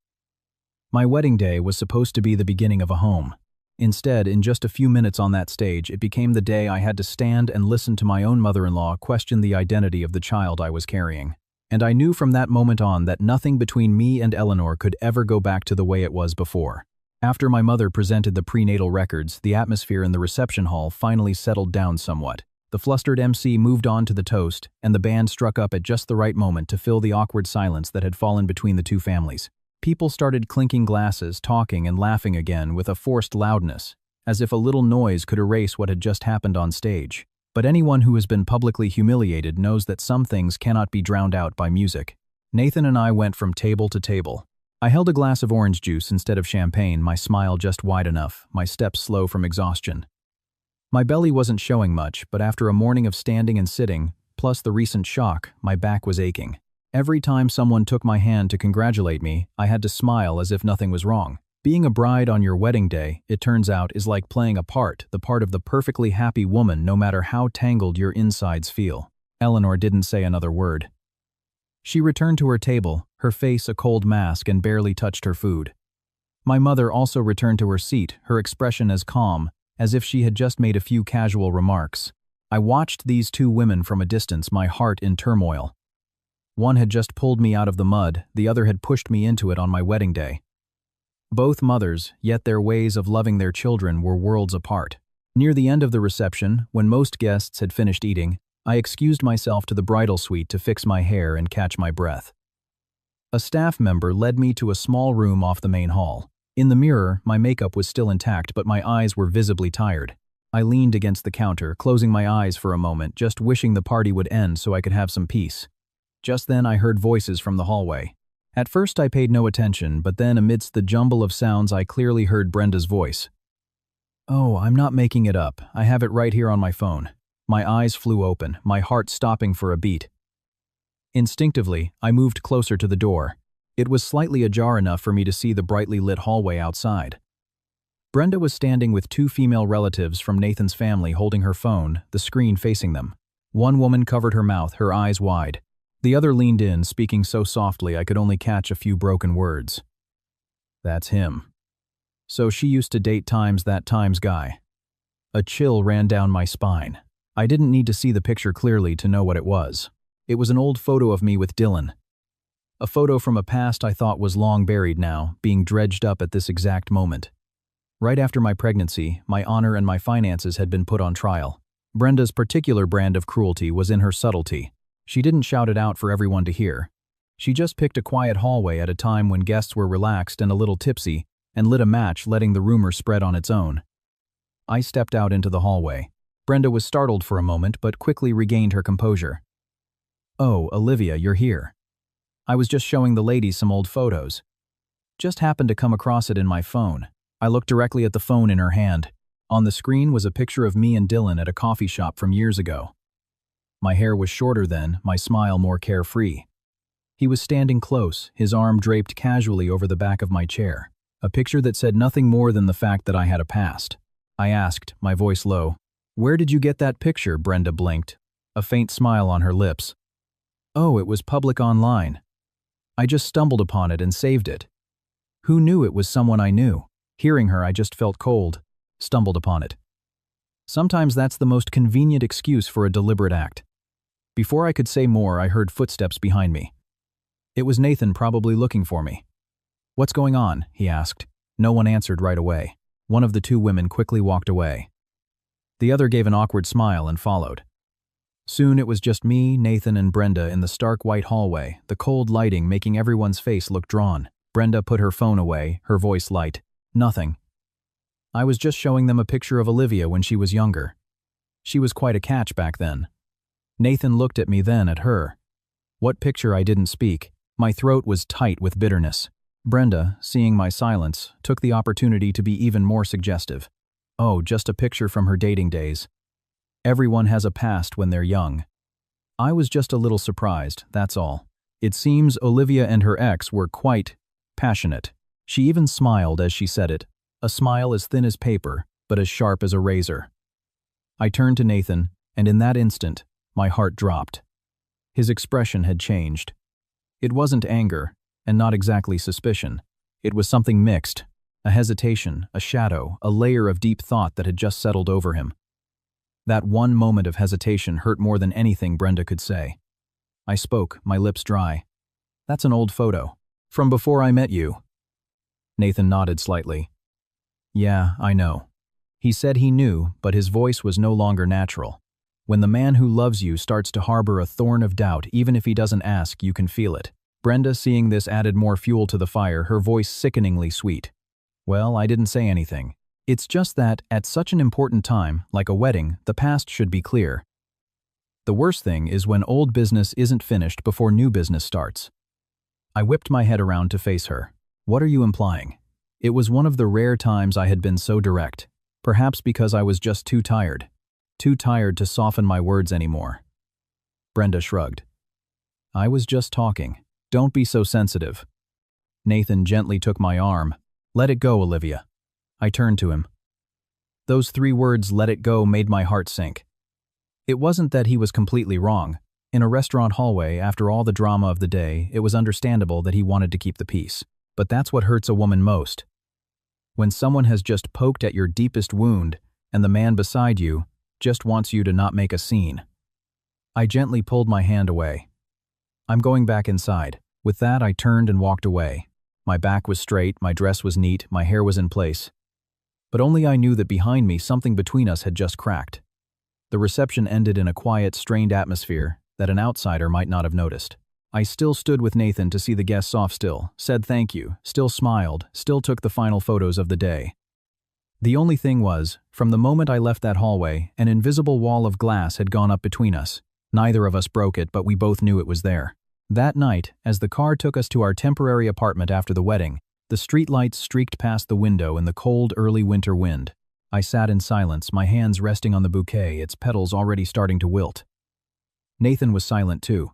My wedding day was supposed to be the beginning of a home. Instead, in just a few minutes on that stage, it became the day I had to stand and listen to my own mother-in-law question the identity of the child I was carrying. And I knew from that moment on that nothing between me and Eleanor could ever go back to the way it was before. After my mother presented the prenatal records, the atmosphere in the reception hall finally settled down somewhat. The flustered MC moved on to the toast, and the band struck up at just the right moment to fill the awkward silence that had fallen between the two families. People started clinking glasses, talking and laughing again with a forced loudness, as if a little noise could erase what had just happened on stage. But anyone who has been publicly humiliated knows that some things cannot be drowned out by music. Nathan and I went from table to table. I held a glass of orange juice instead of champagne, my smile just wide enough, my steps slow from exhaustion. My belly wasn't showing much, but after a morning of standing and sitting, plus the recent shock, my back was aching. Every time someone took my hand to congratulate me, I had to smile as if nothing was wrong. Being a bride on your wedding day, it turns out, is like playing a part, the part of the perfectly happy woman no matter how tangled your insides feel. Eleanor didn't say another word. She returned to her table, her face a cold mask, and barely touched her food. My mother also returned to her seat, her expression as calm, as if she had just made a few casual remarks. I watched these two women from a distance, my heart in turmoil. One had just pulled me out of the mud, the other had pushed me into it on my wedding day. Both mothers, yet their ways of loving their children were worlds apart. Near the end of the reception, when most guests had finished eating, I excused myself to the bridal suite to fix my hair and catch my breath. A staff member led me to a small room off the main hall. In the mirror, my makeup was still intact, but my eyes were visibly tired. I leaned against the counter, closing my eyes for a moment, just wishing the party would end so I could have some peace. Just then I heard voices from the hallway. At first I paid no attention, but then amidst the jumble of sounds I clearly heard Brenda's voice. "Oh, I'm not making it up. I have it right here on my phone." My eyes flew open, my heart stopping for a beat. Instinctively, I moved closer to the door. It was slightly ajar enough for me to see the brightly lit hallway outside. Brenda was standing with two female relatives from Nathan's family holding her phone, the screen facing them. One woman covered her mouth, her eyes wide. The other leaned in, speaking so softly I could only catch a few broken words. "That's him. So she used to date that Times guy." A chill ran down my spine. I didn't need to see the picture clearly to know what it was. It was an old photo of me with Dylan. A photo from a past I thought was long buried now, being dredged up at this exact moment. Right after my pregnancy, my honor and my finances had been put on trial. Brenda's particular brand of cruelty was in her subtlety. She didn't shout it out for everyone to hear. She just picked a quiet hallway at a time when guests were relaxed and a little tipsy, and lit a match, letting the rumor spread on its own. I stepped out into the hallway. Brenda was startled for a moment, but quickly regained her composure. "Oh, Olivia, you're here. I was just showing the ladies some old photos. Just happened to come across it in my phone." I looked directly at the phone in her hand. On the screen was a picture of me and Dylan at a coffee shop from years ago. My hair was shorter then, my smile more carefree. He was standing close, his arm draped casually over the back of my chair, a picture that said nothing more than the fact that I had a past. I asked, my voice low, "Where did you get that picture?" Brenda blinked, a faint smile on her lips. "Oh, it was public online. I just stumbled upon it and saved it." Who knew it was someone I knew? Hearing her, I just felt cold. Stumbled upon it. Sometimes that's the most convenient excuse for a deliberate act. Before I could say more, I heard footsteps behind me. It was Nathan, probably looking for me. "What's going on?" he asked. No one answered right away. One of the two women quickly walked away. The other gave an awkward smile and followed. Soon it was just me, Nathan, and Brenda in the stark white hallway, the cold lighting making everyone's face look drawn. Brenda put her phone away, her voice light. "Nothing. I was just showing them a picture of Olivia when she was younger. She was quite a catch back then." Nathan looked at me, then at her. What picture? I didn't speak. My throat was tight with bitterness. Brenda, seeing my silence, took the opportunity to be even more suggestive. "Oh, just a picture from her dating days. Everyone has a past when they're young." I was just a little surprised, that's all. It seems Olivia and her ex were quite passionate. She even smiled as she said it, a smile as thin as paper, but as sharp as a razor. I turned to Nathan, and in that instant, my heart dropped. His expression had changed. It wasn't anger, and not exactly suspicion. It was something mixed, a hesitation, a shadow, a layer of deep thought that had just settled over him. That one moment of hesitation hurt more than anything Brenda could say. I spoke, my lips dry. "That's an old photo. From before I met you." Nathan nodded slightly. "Yeah, I know." He said he knew, but his voice was no longer natural. When the man who loves you starts to harbor a thorn of doubt, even if he doesn't ask, you can feel it. Brenda, seeing this, added more fuel to the fire, her voice sickeningly sweet. "Well, I didn't say anything. It's just that, at such an important time, like a wedding, the past should be clear. The worst thing is when old business isn't finished before new business starts." I whipped my head around to face her. "What are you implying?" It was one of the rare times I had been so direct, perhaps because I was just too tired to soften my words anymore. Brenda shrugged. "I was just talking. Don't be so sensitive." Nathan gently took my arm. "Let it go, Olivia." I turned to him. Those 3 words, "let it go," made my heart sink. It wasn't that he was completely wrong. In a restaurant hallway, after all the drama of the day, it was understandable that he wanted to keep the peace. But that's what hurts a woman most. When someone has just poked at your deepest wound, and the man beside you just wants you to not make a scene. I gently pulled my hand away. "I'm going back inside." With that, I turned and walked away. My back was straight, my dress was neat, my hair was in place. But only I knew that behind me something between us had just cracked. The reception ended in a quiet, strained atmosphere that an outsider might not have noticed. I still stood with Nathan to see the guests off still, said thank you, still smiled, still took the final photos of the day. The only thing was, from the moment I left that hallway, an invisible wall of glass had gone up between us. Neither of us broke it, but we both knew it was there. That night, as the car took us to our temporary apartment after the wedding, the streetlights streaked past the window in the cold, early winter wind. I sat in silence, my hands resting on the bouquet, its petals already starting to wilt. Nathan was silent too.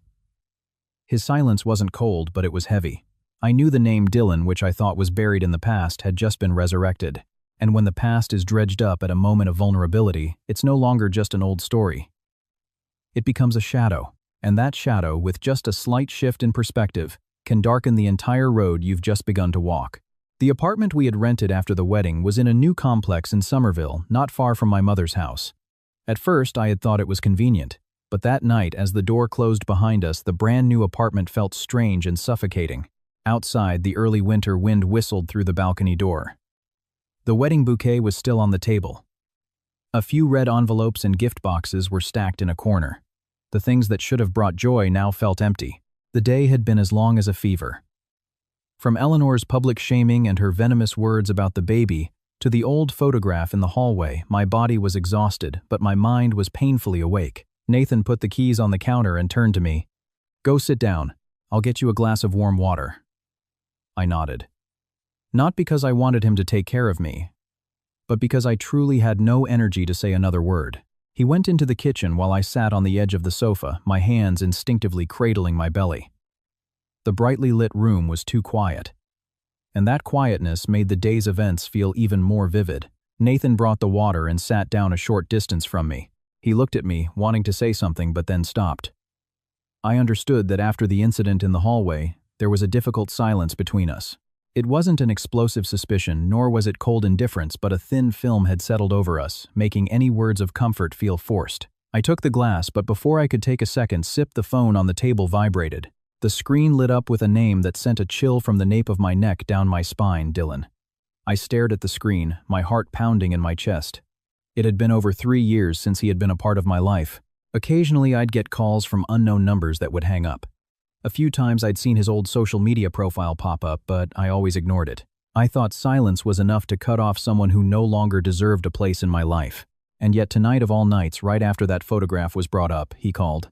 His silence wasn't cold, but it was heavy. I knew the name Dylan, which I thought was buried in the past, had just been resurrected. And when the past is dredged up at a moment of vulnerability, it's no longer just an old story. It becomes a shadow, and that shadow, with just a slight shift in perspective, can darken the entire road you've just begun to walk. The apartment we had rented after the wedding was in a new complex in Somerville, not far from my mother's house. At first, I had thought it was convenient, but that night, as the door closed behind us, the brand new apartment felt strange and suffocating. Outside, the early winter wind whistled through the balcony door. The wedding bouquet was still on the table. A few red envelopes and gift boxes were stacked in a corner. The things that should have brought joy now felt empty. The day had been as long as a fever. From Eleanor's public shaming and her venomous words about the baby, to the old photograph in the hallway, my body was exhausted, but my mind was painfully awake. Nathan put the keys on the counter and turned to me. "Go sit down. I'll get you a glass of warm water." I nodded. Not because I wanted him to take care of me, but because I truly had no energy to say another word. He went into the kitchen while I sat on the edge of the sofa, my hands instinctively cradling my belly. The brightly lit room was too quiet, and that quietness made the day's events feel even more vivid. Nathan brought the water and sat down a short distance from me. He looked at me, wanting to say something, but then stopped. I understood that after the incident in the hallway, there was a difficult silence between us. It wasn't an explosive suspicion, nor was it cold indifference, but a thin film had settled over us, making any words of comfort feel forced. I took the glass, but before I could take a second sip, the phone on the table vibrated. The screen lit up with a name that sent a chill from the nape of my neck down my spine: Dylan. I stared at the screen, my heart pounding in my chest. It had been over 3 years since he had been a part of my life. Occasionally I'd get calls from unknown numbers that would hang up. A few times I'd seen his old social media profile pop up, but I always ignored it. I thought silence was enough to cut off someone who no longer deserved a place in my life. And yet tonight of all nights, right after that photograph was brought up, he called.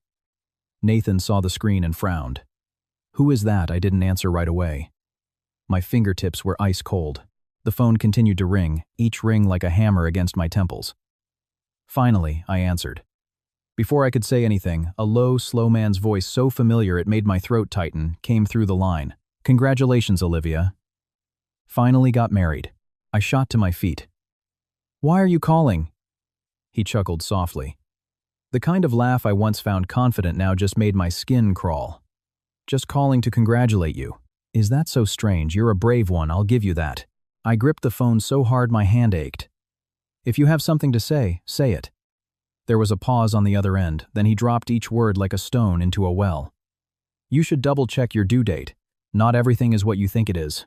Nathan saw the screen and frowned. "Who is that?" I didn't answer right away. My fingertips were ice cold. The phone continued to ring, each ring like a hammer against my temples. Finally, I answered. Before I could say anything, a low, slow man's voice so familiar it made my throat tighten came through the line. "Congratulations, Olivia. Finally got married." I shot to my feet. "Why are you calling?" He chuckled softly. The kind of laugh I once found confident now just made my skin crawl. "Just calling to congratulate you." "Is that so strange? You're a brave one, I'll give you that." I gripped the phone so hard my hand ached. "If you have something to say, say it." There was a pause on the other end, then he dropped each word like a stone into a well. "You should double-check your due date. Not everything is what you think it is."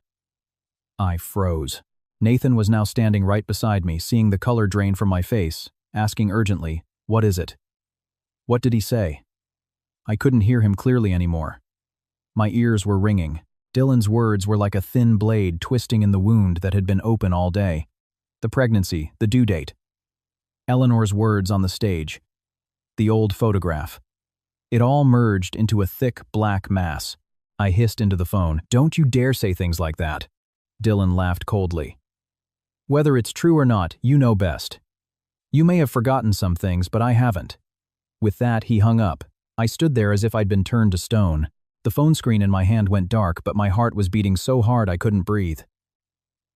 I froze. Nathan was now standing right beside me, seeing the color drain from my face, asking urgently, "What is it?" What did he say? I couldn't hear him clearly anymore. My ears were ringing. Dylan's words were like a thin blade twisting in the wound that had been open all day. The pregnancy, the due date. Eleanor's words on the stage. The old photograph. It all merged into a thick black mass. I hissed into the phone, "Don't you dare say things like that." Dylan laughed coldly. "Whether it's true or not, you know best. You may have forgotten some things, but I haven't." With that, he hung up. I stood there as if I'd been turned to stone. The phone screen in my hand went dark, but my heart was beating so hard I couldn't breathe.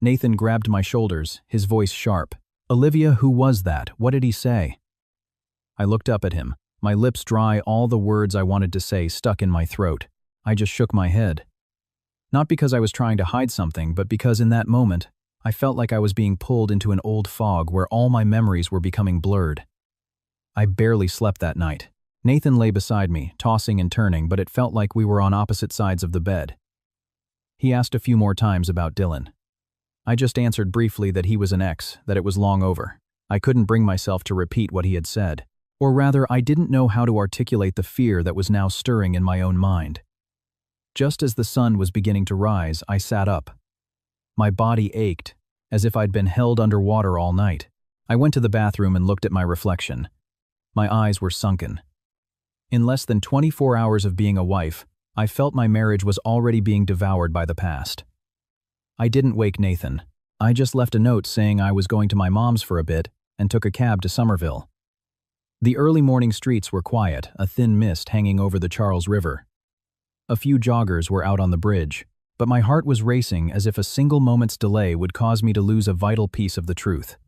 Nathan grabbed my shoulders, his voice sharp. "Olivia, who was that? What did he say?" I looked up at him, my lips dry, all the words I wanted to say stuck in my throat. I just shook my head. Not because I was trying to hide something, but because in that moment, I felt like I was being pulled into an old fog where all my memories were becoming blurred. I barely slept that night. Nathan lay beside me, tossing and turning, but it felt like we were on opposite sides of the bed. He asked a few more times about Dylan. I just answered briefly that he was an ex, that it was long over. I couldn't bring myself to repeat what he had said. Or rather, I didn't know how to articulate the fear that was now stirring in my own mind. Just as the sun was beginning to rise, I sat up. My body ached, as if I'd been held underwater all night. I went to the bathroom and looked at my reflection. My eyes were sunken. In less than 24 hours of being a wife, I felt my marriage was already being devoured by the past. I didn't wake Nathan. I just left a note saying I was going to my mom's for a bit and took a cab to Somerville. The early morning streets were quiet, a thin mist hanging over the Charles River. A few joggers were out on the bridge, but my heart was racing as if a single moment's delay would cause me to lose a vital piece of the truth.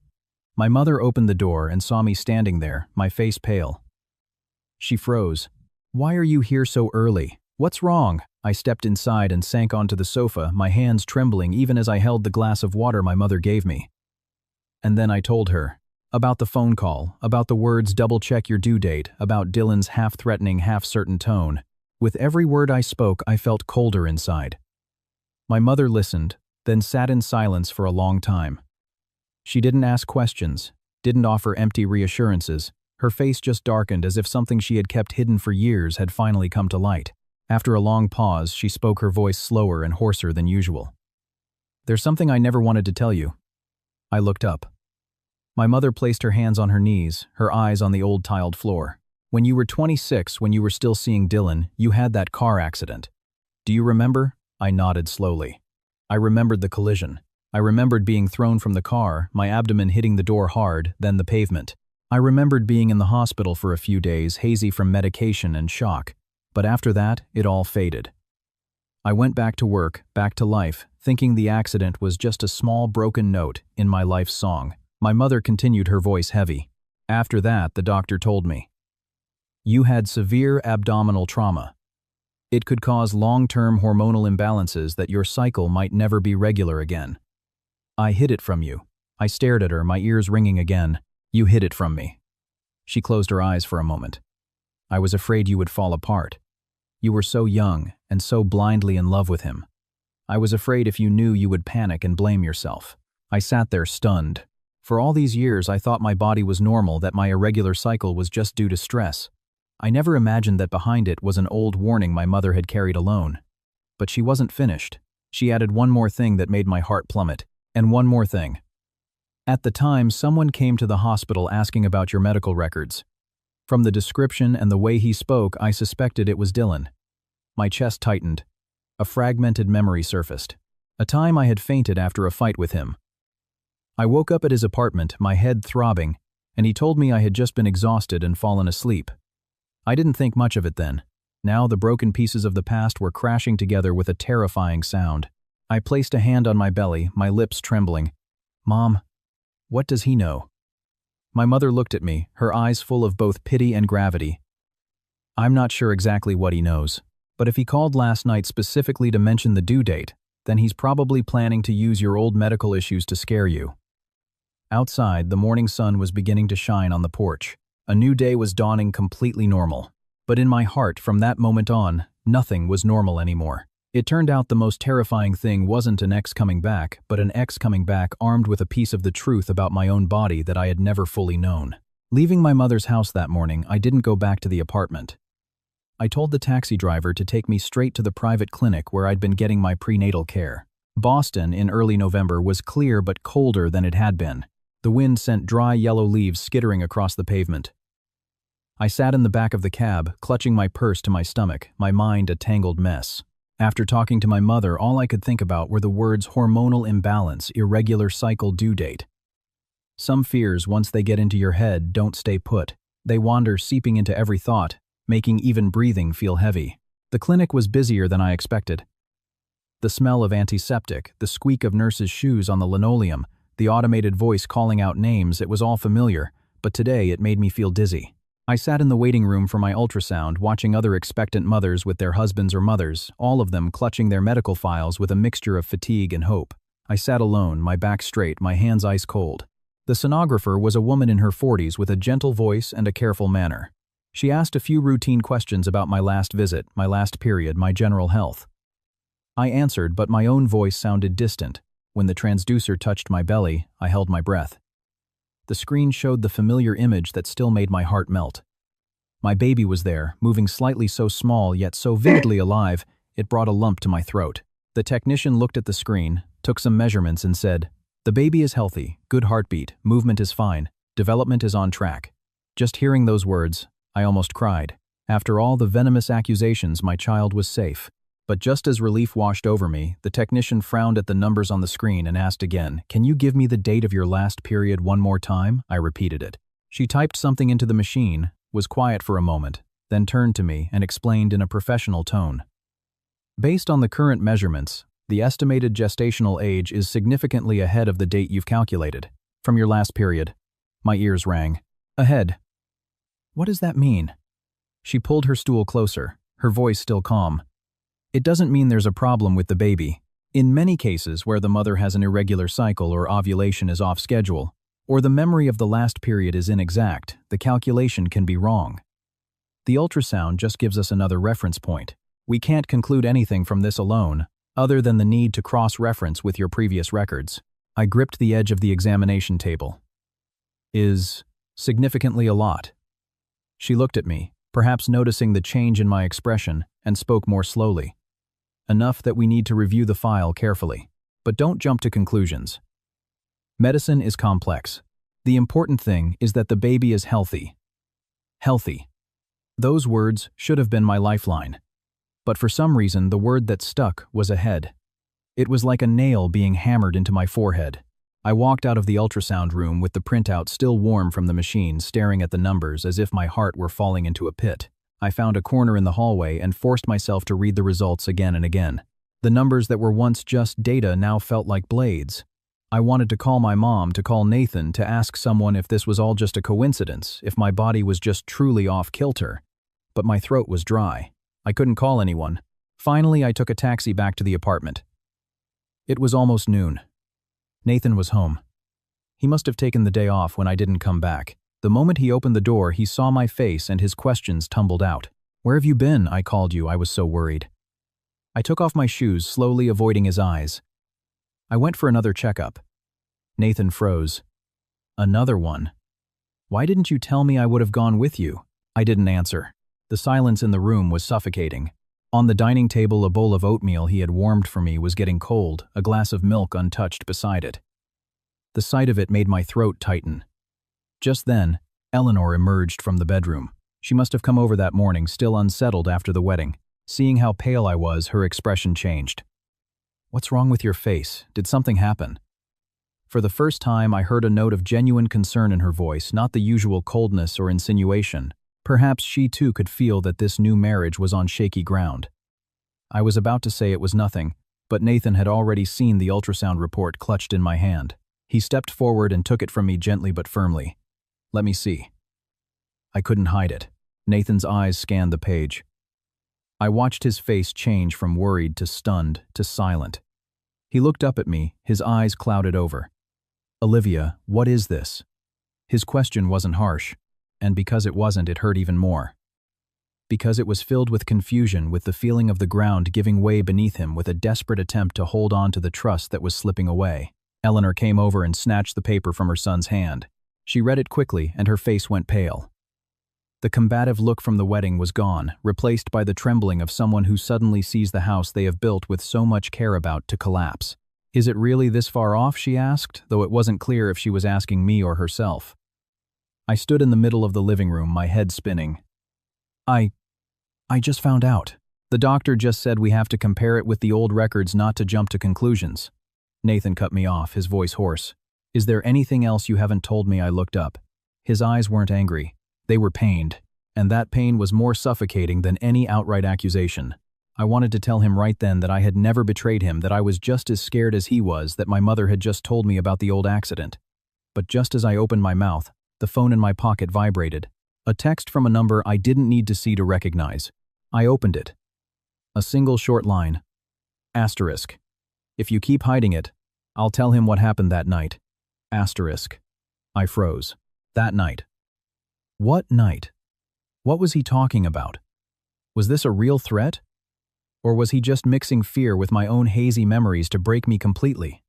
My mother opened the door and saw me standing there, my face pale. She froze. "Why are you here so early? What's wrong?" I stepped inside and sank onto the sofa, my hands trembling even as I held the glass of water my mother gave me. And then I told her. About the phone call, about the words "double-check your due date," about Dylan's half-threatening, half-certain tone. With every word I spoke, I felt colder inside. My mother listened, then sat in silence for a long time. She didn't ask questions, didn't offer empty reassurances. Her face just darkened as if something she had kept hidden for years had finally come to light. After a long pause, she spoke, her voice slower and hoarser than usual. "There's something I never wanted to tell you." I looked up. My mother placed her hands on her knees, her eyes on the old tiled floor. "When you were 26, when you were still seeing Dylan, you had that car accident. Do you remember?" I nodded slowly. I remembered the collision. I remembered being thrown from the car, my abdomen hitting the door hard, then the pavement. I remembered being in the hospital for a few days, hazy from medication and shock. But after that, it all faded. I went back to work, back to life, thinking the accident was just a small broken note in my life's song. My mother continued, her voice heavy. "After that, the doctor told me. You had severe abdominal trauma. It could cause long-term hormonal imbalances that your cycle might never be regular again. I hid it from you." I stared at her, my ears ringing again. "You hid it from me." She closed her eyes for a moment. "I was afraid you would fall apart. You were so young and so blindly in love with him. I was afraid if you knew you would panic and blame yourself." I sat there stunned. For all these years I thought my body was normal, that my irregular cycle was just due to stress. I never imagined that behind it was an old warning my mother had carried alone. But she wasn't finished. She added one more thing that made my heart plummet. And one more thing. "At the time, someone came to the hospital asking about your medical records. From the description and the way he spoke, I suspected it was Dylan." My chest tightened. A fragmented memory surfaced. A time I had fainted after a fight with him. I woke up at his apartment, my head throbbing, and he told me I had just been exhausted and fallen asleep. I didn't think much of it then. Now the broken pieces of the past were crashing together with a terrifying sound. I placed a hand on my belly, my lips trembling. "Mom, what does he know?" My mother looked at me, her eyes full of both pity and gravity. "I'm not sure exactly what he knows, but if he called last night specifically to mention the due date, then he's probably planning to use your old medical issues to scare you." Outside, the morning sun was beginning to shine on the porch. A new day was dawning, completely normal. But in my heart, from that moment on, nothing was normal anymore. It turned out the most terrifying thing wasn't an ex coming back, but an ex coming back armed with a piece of the truth about my own body that I had never fully known. Leaving my mother's house that morning, I didn't go back to the apartment. I told the taxi driver to take me straight to the private clinic where I'd been getting my prenatal care. Boston, in early November, was clear but colder than it had been. The wind sent dry yellow leaves skittering across the pavement. I sat in the back of the cab, clutching my purse to my stomach, my mind a tangled mess. After talking to my mother, all I could think about were the words hormonal imbalance, irregular cycle, due date. Some fears, once they get into your head, don't stay put. They wander, seeping into every thought, making even breathing feel heavy. The clinic was busier than I expected. The smell of antiseptic, the squeak of nurses' shoes on the linoleum, the automated voice calling out names, it was all familiar, but today it made me feel dizzy. I sat in the waiting room for my ultrasound, watching other expectant mothers with their husbands or mothers, all of them clutching their medical files with a mixture of fatigue and hope. I sat alone, my back straight, my hands ice cold. The sonographer was a woman in her 40s with a gentle voice and a careful manner. She asked a few routine questions about my last visit, my last period, my general health. I answered, but my own voice sounded distant. When the transducer touched my belly, I held my breath. The screen showed the familiar image that still made my heart melt. My baby was there, moving slightly, so small yet so vividly alive, it brought a lump to my throat. The technician looked at the screen, took some measurements and said, "The baby is healthy, good heartbeat, movement is fine, development is on track." Just hearing those words, I almost cried. After all the venomous accusations, my child was safe. But just as relief washed over me, the technician frowned at the numbers on the screen and asked again, "Can you give me the date of your last period one more time?" I repeated it. She typed something into the machine, was quiet for a moment, then turned to me and explained in a professional tone. "Based on the current measurements, the estimated gestational age is significantly ahead of the date you've calculated. From your last period." My ears rang. "Ahead? What does that mean?" She pulled her stool closer, her voice still calm. "It doesn't mean there's a problem with the baby. In many cases where the mother has an irregular cycle or ovulation is off schedule, or the memory of the last period is inexact, the calculation can be wrong. The ultrasound just gives us another reference point. We can't conclude anything from this alone, other than the need to cross-reference with your previous records." I gripped the edge of the examination table. "Is significantly a lot?" She looked at me, perhaps noticing the change in my expression, and spoke more slowly. "Enough that we need to review the file carefully. But don't jump to conclusions. Medicine is complex. The important thing is that the baby is healthy." Healthy. Those words should have been my lifeline. But for some reason, the word that stuck was ahead. It was like a nail being hammered into my forehead. I walked out of the ultrasound room with the printout still warm from the machine, staring at the numbers as if my heart were falling into a pit. I found a corner in the hallway and forced myself to read the results again and again. The numbers that were once just data now felt like blades. I wanted to call my mom, to call Nathan, to ask someone if this was all just a coincidence, if my body was just truly off kilter. But my throat was dry. I couldn't call anyone. Finally, I took a taxi back to the apartment. It was almost noon. Nathan was home. He must have taken the day off when I didn't come back. The moment he opened the door, he saw my face and his questions tumbled out. "Where have you been? I called you. I was so worried." I took off my shoes, slowly avoiding his eyes. "I went for another checkup." Nathan froze. "Another one? Why didn't you tell me? I would have gone with you." I didn't answer. The silence in the room was suffocating. On the dining table, a bowl of oatmeal he had warmed for me was getting cold, a glass of milk untouched beside it. The sight of it made my throat tighten. Just then, Eleanor emerged from the bedroom. She must have come over that morning, still unsettled after the wedding. Seeing how pale I was, her expression changed. "What's wrong with your face? Did something happen?" For the first time, I heard a note of genuine concern in her voice, not the usual coldness or insinuation. Perhaps she too could feel that this new marriage was on shaky ground. I was about to say it was nothing, but Nathan had already seen the ultrasound report clutched in my hand. He stepped forward and took it from me gently but firmly. "Let me see." I couldn't hide it. Nathan's eyes scanned the page. I watched his face change from worried to stunned to silent. He looked up at me, his eyes clouded over. "Olivia, what is this?" His question wasn't harsh, and because it wasn't, it hurt even more. Because it was filled with confusion, with the feeling of the ground giving way beneath him, with a desperate attempt to hold on to the trust that was slipping away. Eleanor came over and snatched the paper from her son's hand. She read it quickly, and her face went pale. The combative look from the wedding was gone, replaced by the trembling of someone who suddenly sees the house they have built with so much care about to collapse. "Is it really this far off?" she asked, though it wasn't clear if she was asking me or herself. I stood in the middle of the living room, my head spinning. I just found out. The doctor just said we have to compare it with the old records, not to jump to conclusions." Nathan cut me off, his voice hoarse. "Is there anything else you haven't told me?" I looked up. His eyes weren't angry. They were pained, and that pain was more suffocating than any outright accusation. I wanted to tell him right then that I had never betrayed him, that I was just as scared as he was, that my mother had just told me about the old accident. But just as I opened my mouth, the phone in my pocket vibrated. A text from a number I didn't need to see to recognize. I opened it. A single short line. Asterisk. "If you keep hiding it, I'll tell him what happened that night." Asterisk. I froze. That night. What night? What was he talking about? Was this a real threat? Or was he just mixing fear with my own hazy memories to break me completely?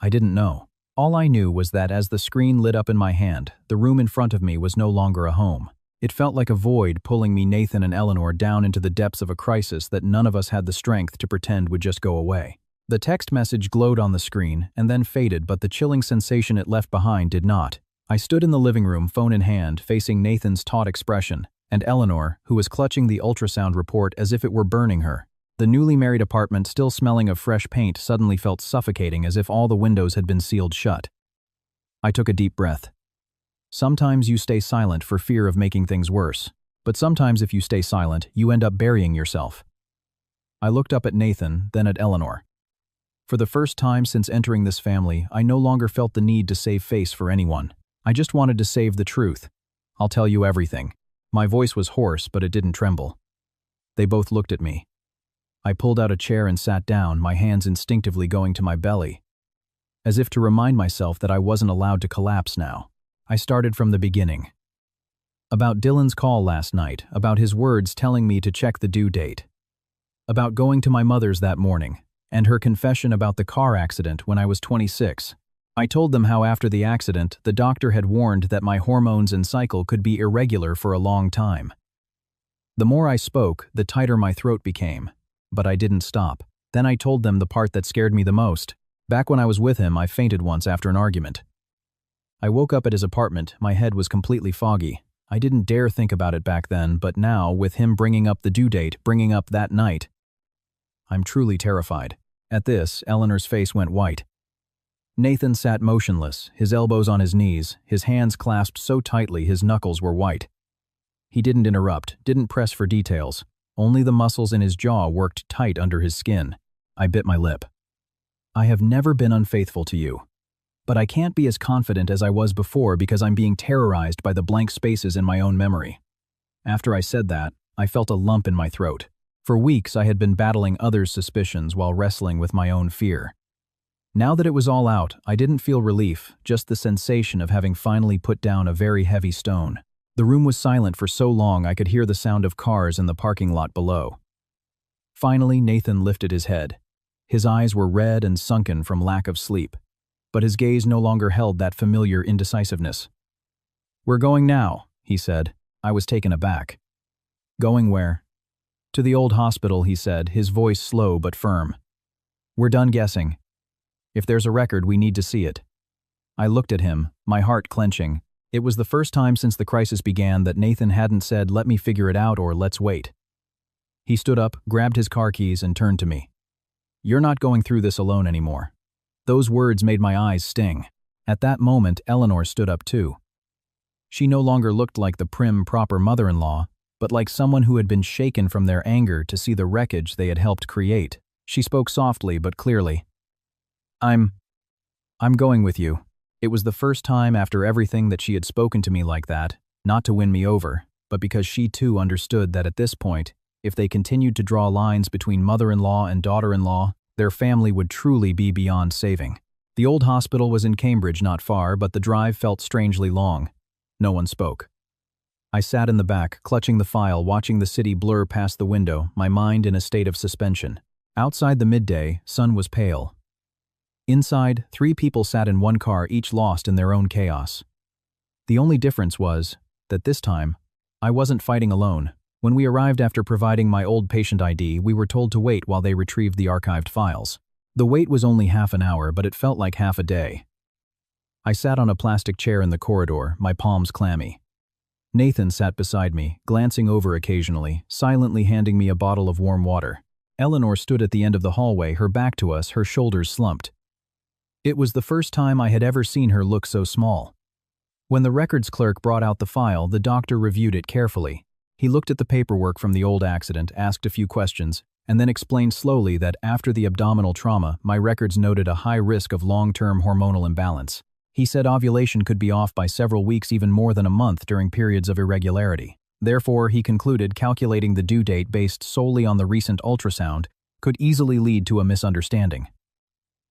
I didn't know. All I knew was that as the screen lit up in my hand, the room in front of me was no longer a home. It felt like a void pulling me, Nathan and Eleanor, down into the depths of a crisis that none of us had the strength to pretend would just go away. The text message glowed on the screen and then faded, but the chilling sensation it left behind did not. I stood in the living room, phone in hand, facing Nathan's taut expression, and Eleanor, who was clutching the ultrasound report as if it were burning her. The newly married apartment, still smelling of fresh paint, suddenly felt suffocating, as if all the windows had been sealed shut. I took a deep breath. Sometimes you stay silent for fear of making things worse, but sometimes if you stay silent, you end up burying yourself. I looked up at Nathan, then at Eleanor. For the first time since entering this family, I no longer felt the need to save face for anyone. I just wanted to save the truth. "I'll tell you everything." My voice was hoarse, but it didn't tremble. They both looked at me. I pulled out a chair and sat down, my hands instinctively going to my belly, as if to remind myself that I wasn't allowed to collapse now. I started from the beginning. About Dylan's call last night, about his words telling me to check the due date. About going to my mother's that morning, and her confession about the car accident when I was 26. I told them how after the accident, the doctor had warned that my hormones and cycle could be irregular for a long time. The more I spoke, the tighter my throat became, but I didn't stop. Then I told them the part that scared me the most. Back when I was with him, I fainted once after an argument. I woke up at his apartment, my head was completely foggy. I didn't dare think about it back then, but now, with him bringing up the due date, bringing up that night, I'm truly terrified. At this, Eleanor's face went white. Nathan sat motionless, his elbows on his knees, his hands clasped so tightly his knuckles were white. He didn't interrupt, didn't press for details. Only the muscles in his jaw worked tight under his skin. I bit my lip. "I have never been unfaithful to you. But I can't be as confident as I was before because I'm being terrorized by the blank spaces in my own memory." After I said that, I felt a lump in my throat. For weeks I had been battling others' suspicions while wrestling with my own fear. Now that it was all out, I didn't feel relief, just the sensation of having finally put down a very heavy stone. The room was silent for so long I could hear the sound of cars in the parking lot below. Finally, Nathan lifted his head. His eyes were red and sunken from lack of sleep, but his gaze no longer held that familiar indecisiveness. "We're going now," he said. I was taken aback. "Going where?" "To the old hospital," he said, his voice slow but firm. "We're done guessing. If there's a record, we need to see it." I looked at him, my heart clenching. It was the first time since the crisis began that Nathan hadn't said, "Let me figure it out," or "Let's wait." He stood up, grabbed his car keys, and turned to me. "You're not going through this alone anymore." Those words made my eyes sting. At that moment, Eleanor stood up too. She no longer looked like the prim, proper mother-in-law, but like someone who had been shaken from their anger to see the wreckage they had helped create. She spoke softly but clearly. I'm going with you." It was the first time after everything that she had spoken to me like that, not to win me over, but because she too understood that at this point, if they continued to draw lines between mother-in-law and daughter-in-law, their family would truly be beyond saving. The old hospital was in Cambridge not far, but the drive felt strangely long. No one spoke. I sat in the back, clutching the file, watching the city blur past the window, my mind in a state of suspension. Outside the midday, sun was pale. Inside, 3 people sat in one car, each lost in their own chaos. The only difference was that this time, I wasn't fighting alone. When we arrived after providing my old patient ID, we were told to wait while they retrieved the archived files. The wait was only half an hour, but it felt like half a day. I sat on a plastic chair in the corridor, my palms clammy. Nathan sat beside me, glancing over occasionally, silently handing me a bottle of warm water. Eleanor stood at the end of the hallway, her back to us, her shoulders slumped. It was the first time I had ever seen her look so small. When the records clerk brought out the file, the doctor reviewed it carefully. He looked at the paperwork from the old accident, asked a few questions, and then explained slowly that after the abdominal trauma, my records noted a high risk of long-term hormonal imbalance. He said ovulation could be off by several weeks, even more than a month during periods of irregularity. Therefore, he concluded calculating the due date based solely on the recent ultrasound could easily lead to a misunderstanding.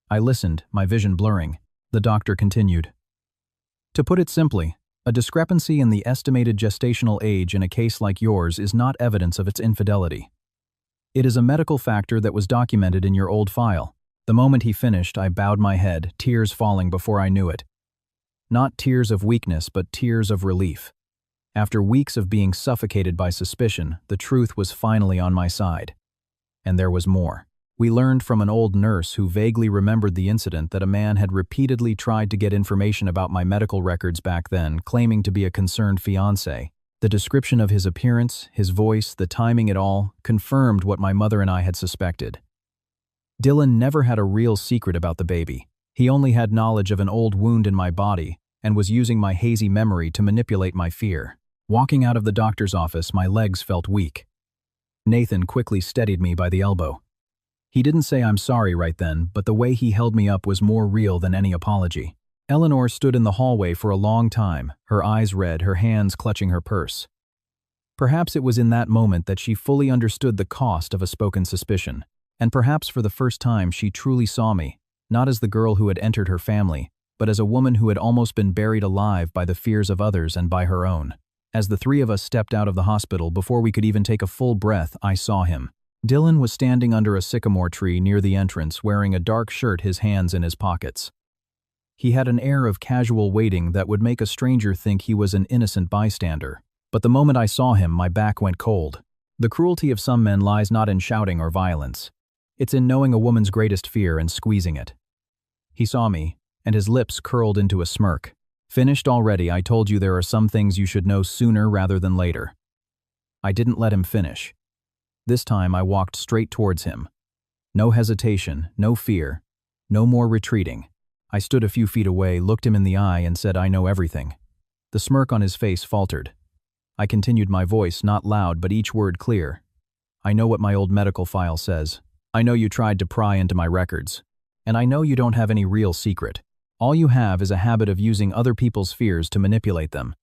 I listened, my vision blurring. The doctor continued. "To put it simply, a discrepancy in the estimated gestational age in a case like yours is not evidence of its infidelity. It is a medical factor that was documented in your old file." The moment he finished, I bowed my head, tears falling before I knew it. Not tears of weakness, but tears of relief. After weeks of being suffocated by suspicion, the truth was finally on my side. And there was more. We learned from an old nurse who vaguely remembered the incident that a man had repeatedly tried to get information about my medical records back then, claiming to be a concerned fiancé. The description of his appearance, his voice, the timing, it all confirmed what my mother and I had suspected. Dylan never had a real secret about the baby. He only had knowledge of an old wound in my body and was using my hazy memory to manipulate my fear. Walking out of the doctor's office, my legs felt weak. Nathan quickly steadied me by the elbow. He didn't say "I'm sorry" right then, but the way he held me up was more real than any apology. Eleanor stood in the hallway for a long time, her eyes red, her hands clutching her purse. Perhaps it was in that moment that she fully understood the cost of a spoken suspicion, and perhaps for the first time she truly saw me, not as the girl who had entered her family, but as a woman who had almost been buried alive by the fears of others and by her own. As the 3 of us stepped out of the hospital, before we could even take a full breath, I saw him. Dylan was standing under a sycamore tree near the entrance, wearing a dark shirt, his hands in his pockets. He had an air of casual waiting that would make a stranger think he was an innocent bystander. But the moment I saw him, my back went cold. The cruelty of some men lies not in shouting or violence. It's in knowing a woman's greatest fear and squeezing it. He saw me, and his lips curled into a smirk. "Finished already? I told you there are some things you should know sooner rather than later." I didn't let him finish. This time I walked straight towards him. No hesitation, no fear, no more retreating. I stood a few feet away, looked him in the eye, and said, "I know everything." The smirk on his face faltered. I continued, my voice not loud but each word clear. "I know what my old medical file says. I know you tried to pry into my records. And I know you don't have any real secret. All you have is a habit of using other people's fears to manipulate them.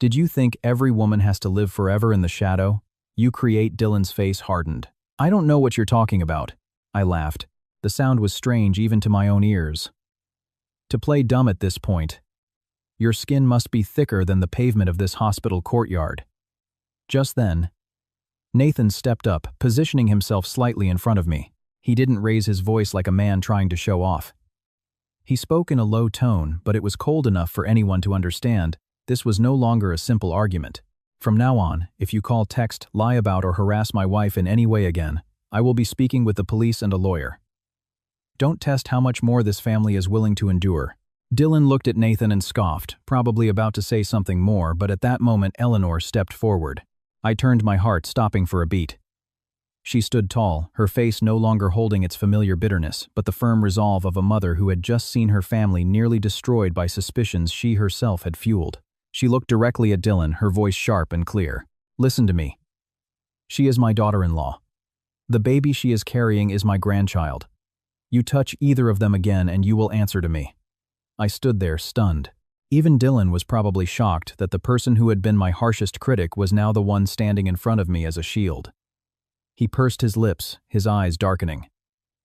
Did you think every woman has to live forever in the shadow? You create." Dylan's face hardened. "I don't know what you're talking about." I laughed. The sound was strange even to my own ears. To play dumb at this point. Your skin must be thicker than the pavement of this hospital courtyard. Just then, Nathan stepped up, positioning himself slightly in front of me. He didn't raise his voice like a man trying to show off. He spoke in a low tone, but it was cold enough for anyone to understand. This was no longer a simple argument. From now on, if you call, text, lie about, or harass my wife in any way again, I will be speaking with the police and a lawyer. Don't test how much more this family is willing to endure. Dylan looked at Nathan and scoffed, probably about to say something more, but at that moment Eleanor stepped forward. I turned, my heart stopping for a beat. She stood tall, her face no longer holding its familiar bitterness, but the firm resolve of a mother who had just seen her family nearly destroyed by suspicions she herself had fueled. She looked directly at Dylan, her voice sharp and clear. Listen to me. She is my daughter-in-law. The baby she is carrying is my grandchild. You touch either of them again and you will answer to me. I stood there, stunned. Even Dylan was probably shocked that the person who had been my harshest critic was now the one standing in front of me as a shield. He pursed his lips, his eyes darkening.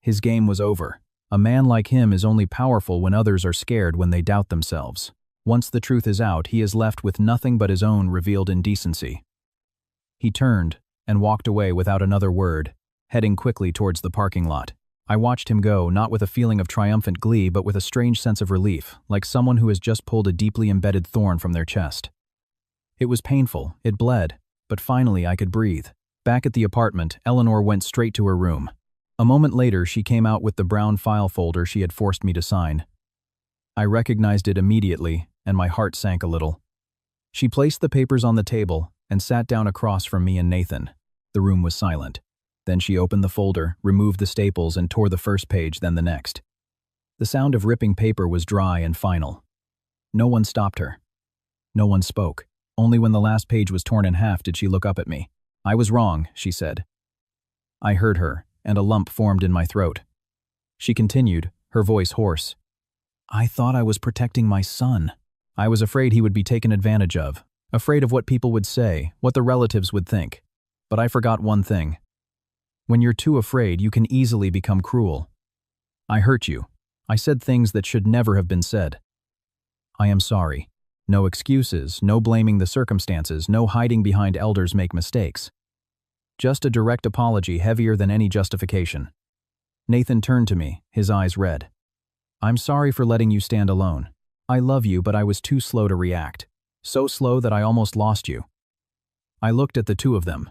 His game was over. A man like him is only powerful when others are scared, when they doubt themselves. Once the truth is out, he is left with nothing but his own revealed indecency. He turned and walked away without another word, heading quickly towards the parking lot. I watched him go, not with a feeling of triumphant glee, but with a strange sense of relief, like someone who has just pulled a deeply embedded thorn from their chest. It was painful, it bled, but finally I could breathe. Back at the apartment, Eleanor went straight to her room. A moment later, she came out with the brown file folder she had forced me to sign. I recognized it immediately, and my heart sank a little. She placed the papers on the table and sat down across from me and Nathan. The room was silent. Then she opened the folder, removed the staples, and tore the first page, then the next. The sound of ripping paper was dry and final. No one stopped her. No one spoke. Only when the last page was torn in half did she look up at me. I was wrong, she said. I heard her, and a lump formed in my throat. She continued, her voice hoarse. I thought I was protecting my son. I was afraid he would be taken advantage of, afraid of what people would say, what the relatives would think. But I forgot one thing. When you're too afraid, you can easily become cruel. I hurt you. I said things that should never have been said. I am sorry. No excuses, no blaming the circumstances, no hiding behind elders make mistakes. Just a direct apology, heavier than any justification. Nathan turned to me, his eyes red. I'm sorry for letting you stand alone. I love you, but I was too slow to react. So slow that I almost lost you. I looked at the two of them.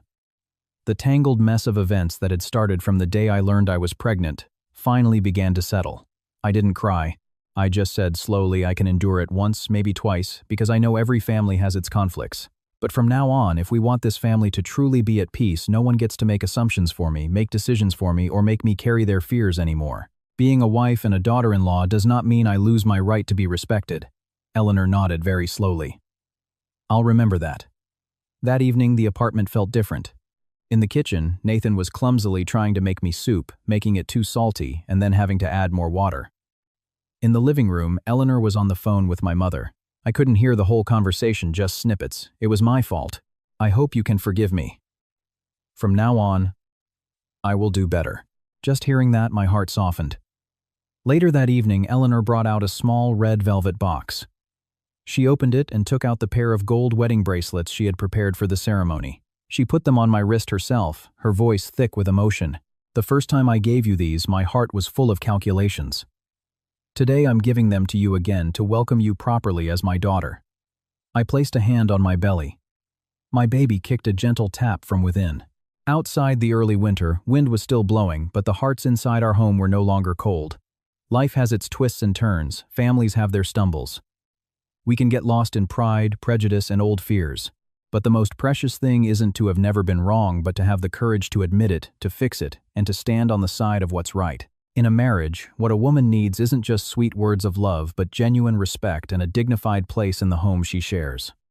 The tangled mess of events that had started from the day I learned I was pregnant finally began to settle. I didn't cry. I just said slowly, I can endure it once, maybe twice, because I know every family has its conflicts. But from now on, if we want this family to truly be at peace, no one gets to make assumptions for me, make decisions for me, or make me carry their fears anymore. Being a wife and a daughter-in-law does not mean I lose my right to be respected. Eleanor nodded very slowly. I'll remember that. That evening, the apartment felt different. In the kitchen, Nathan was clumsily trying to make me soup, making it too salty, and then having to add more water. In the living room, Eleanor was on the phone with my mother. I couldn't hear the whole conversation, just snippets. It was my fault. I hope you can forgive me. From now on, I will do better. Just hearing that, my heart softened. Later that evening, Eleanor brought out a small red velvet box. She opened it and took out the pair of gold wedding bracelets she had prepared for the ceremony. She put them on my wrist herself, her voice thick with emotion. The first time I gave you these, my heart was full of calculations. Today I'm giving them to you again to welcome you properly as my daughter. I placed a hand on my belly. My baby kicked a gentle tap from within. Outside the early winter, wind was still blowing, but the hearts inside our home were no longer cold. Life has its twists and turns, families have their stumbles. We can get lost in pride, prejudice, and old fears. But the most precious thing isn't to have never been wrong, but to have the courage to admit it, to fix it, and to stand on the side of what's right. In a marriage, what a woman needs isn't just sweet words of love, but genuine respect and a dignified place in the home she shares.